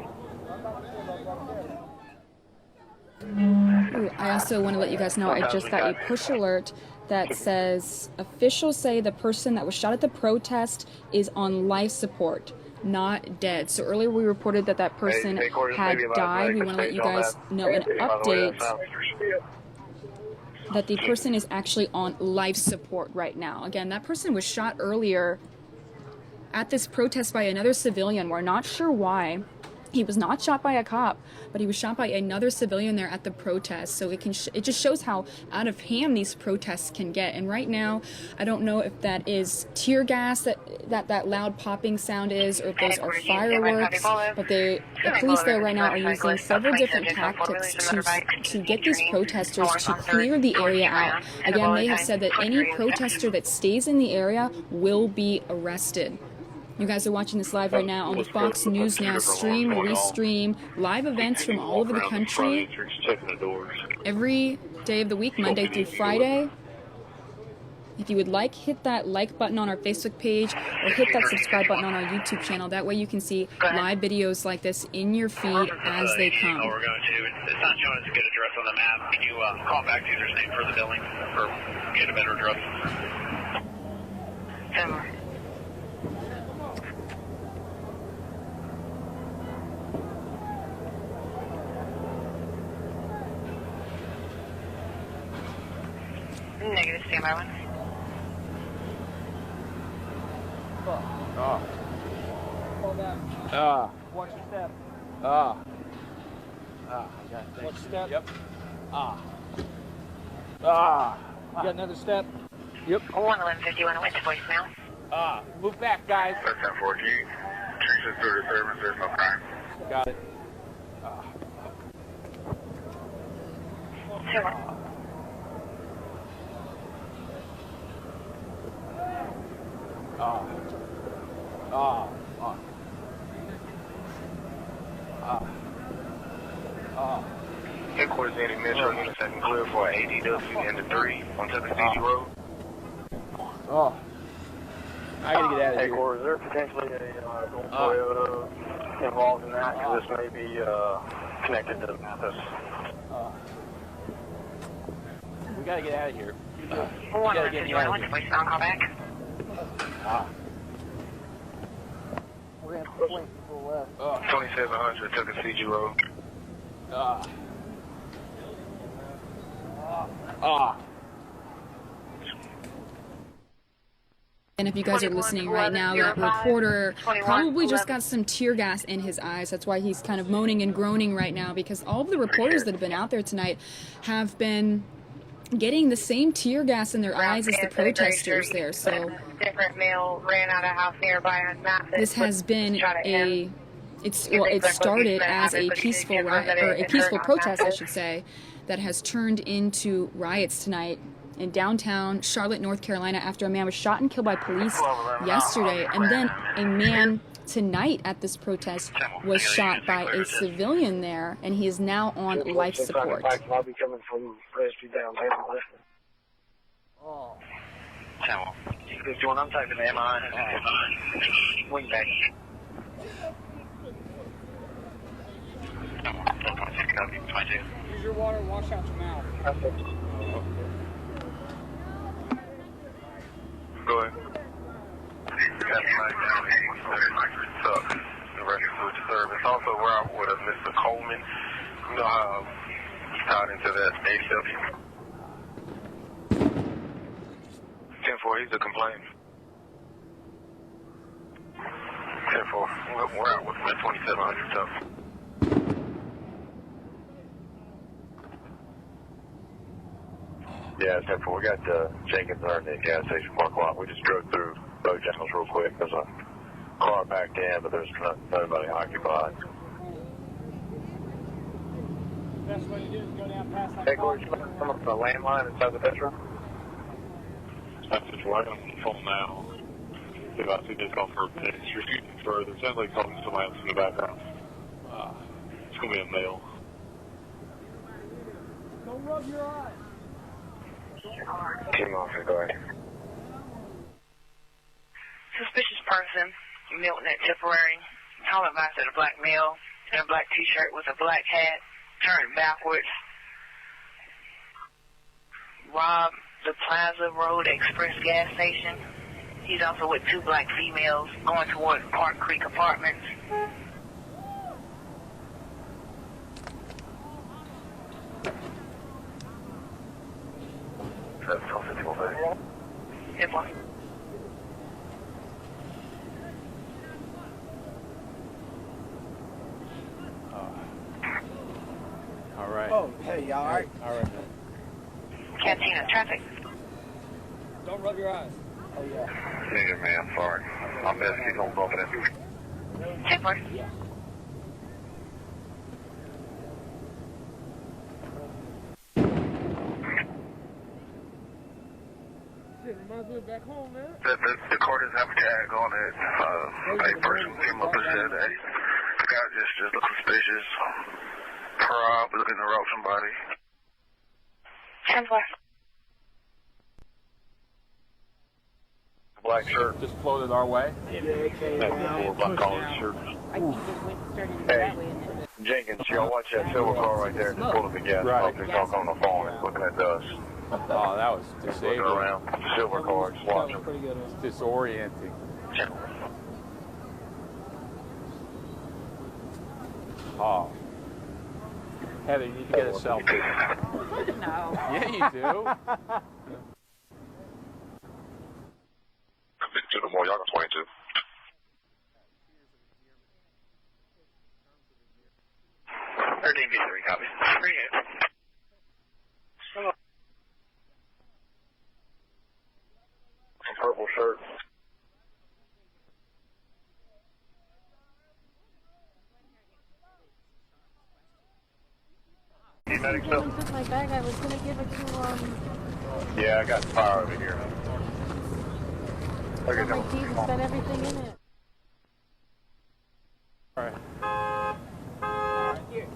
Ooh, I also want to let you guys know I just got a push alert that says officials say the person that was shot at the protest is on life support, not dead. So earlier we reported that that person had died. We want to let you guys know an update that the person is actually on life support right now. Again, that person was shot earlier at this protest by another civilian. We're not sure why. He was not shot by a cop, but he was shot by another civilian there at the protest. So it just shows how out of hand these protests can get. And right now, I don't know if that is tear gas that loud popping sound is, or if those are fireworks. But the police there right now are using several different tactics to get these protesters to clear the area out. Again, they have said that any protester that stays in the area will be arrested. You guys are watching this live right now on the Fox News Now stream, where we stream live events from all over the country every day of the week, Monday through Friday. If you would like, hit that like button on our Facebook page or hit that subscribe button on our YouTube channel. That way you can see live videos like this in your feed as they come. We're going to. It's not showing us a good address on the map. Can you call back to either name for the building or get a better address? Negative, standby one. Hold that. Watch your step. Watch your step. Yep. You got another step? Yep. 1151 went to voicemail. Move back, guys. That's 10-4. Can you change this to a disturbance? There's no crime. Got it. Headquarters Andy Metro unit second clear for ADW into 3 on Tuckasegee Road. I gotta get out of here. Headquarters, is there potentially a Toyota involved in that? Because this may be connected to Mathis. We gotta get out of here. We gotta get out of here. Voicemail, call back. We're going to have to point people left. 2700 Tuckasegee Road. And if you guys are listening right now, that reporter probably just got some tear gas in his eyes. That's why he's kind of moaning and groaning right now, because all of the reporters that have been out there tonight have been getting the same tear gas in their eyes as the protesters there. So different male ran out of house nearby on Mathis. this has been it started as a peaceful riot, or a peaceful protest, I should say, that has turned into riots tonight in downtown Charlotte, North Carolina, after a man was shot and killed by police yesterday, and then a man tonight at this protest was shot by a civilian there, and he is now on life support. I'll be coming from Presby downtown. Oh. Good joint. I'm taking the MI. Wing back. Use your water, wash out your mouth. Go ahead. That's right down here. Sucks. The rest of the service. Also, we're out with Mr. Coleman. You know how he's tied into that ADW? 10-4, he's a complaint. 10-4, we're out with that 2700 stuff. Yeah, 10-4. We got Jenkins in the gas station parking lot. We just drove through Bojangles real quick. There's a car backed in, but there's nobody occupied. Best way to do is go down past that. Hey, Gordon, you want to come up to the landline inside the Petro? I'm just right on the phone now. If I see this call for a minute, you're shooting further. It sounds like talking to somebody else in the background. It's going to be a male. Don't rub your eyes. Team officer, go ahead. Suspicious person, Milton at Tipperary, Color match at a black male in a black t-shirt with a black hat, turned backwards. Robbed the Plaza Road Express gas station. He's also with 2 black females going towards Park Creek Apartments. All right. Oh, hey, y'all all right? All right, man. Cantina traffic. Don't rub your eyes. Oh, yeah. Nigga, man, I'm sorry. I'm best he's gonna bump it. 10-4. Yeah. Shit, reminds me of back home, man. The car doesn't have a tag on it. A person came up and said, hey, Scott just looks suspicious. Probably looking to rob somebody. 10-4. Black shirt. Just floated our way. Black collar shirt. I think it went started that way. And then Jenkins, y'all watch that silver car right there. Just pull up the gas pump. He's talking on the phone. It's looking at us. Oh, that was Just looking disabling. around. Silver car. Just watch him. It's disorienting. Oh. Heather, you need to get a selfie. no. Yeah, you do. To the more, y'all got 22. Copy. Purple shirt. Medic stuff? took my bag. I was going to give it to, Yeah, I got fire over here. Okay, my keys and set everything in it. All right. Here.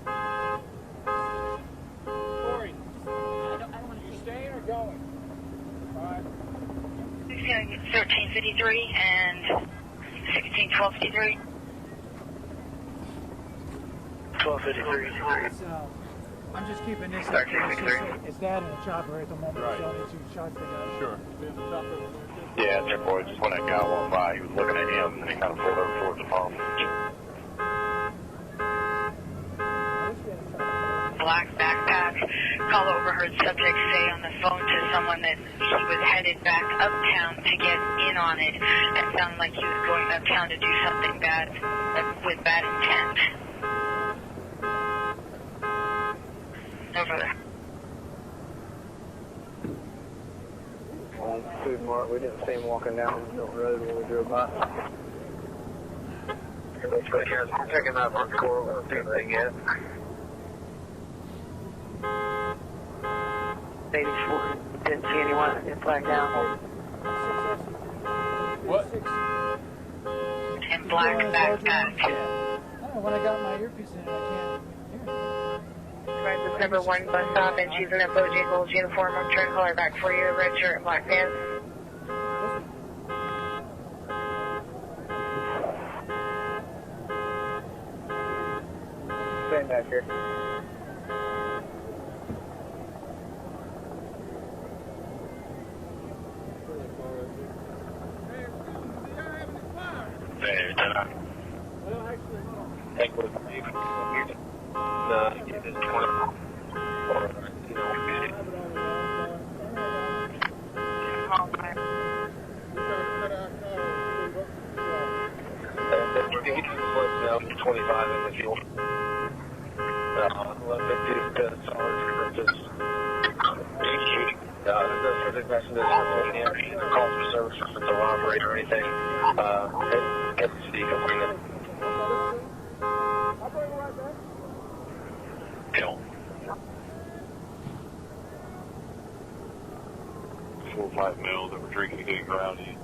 Corey. I don't want to. You staying or going? All right. 1353 and 161253. 1253. I'm just keeping this up. It's that in the chopper at the moment. Right. So only 2 shots they got. Sure. Yeah, that's boy. Just when that guy walked by, he was looking at him, and he kind of pulled over towards the phone. Black backpack. Call overheard subject say on the phone to someone that he was headed back uptown to get in on it. It sounded like he was going uptown to do something bad with bad intent. Over there. On Food Mart, we didn't see him walking down the road when we drove by. I'm checking out our score. We don't see anything yet. 84. Didn't see anyone. It's black down. What? And black backpack. Oh, when I got my earpiece in, I can't hear. Right, this number 1 bus stop, and she's in a Bojangles uniform. I'm trying to call her back for you. Red shirt and black pants. Stand back here. Get this 20. Or, you know, 25 in the fuel. 1150 is charge for just there's no message calls for service if it's a robbery or anything. Get the city complaining. Kill. 4 or 5 males that were drinking and getting rowdy.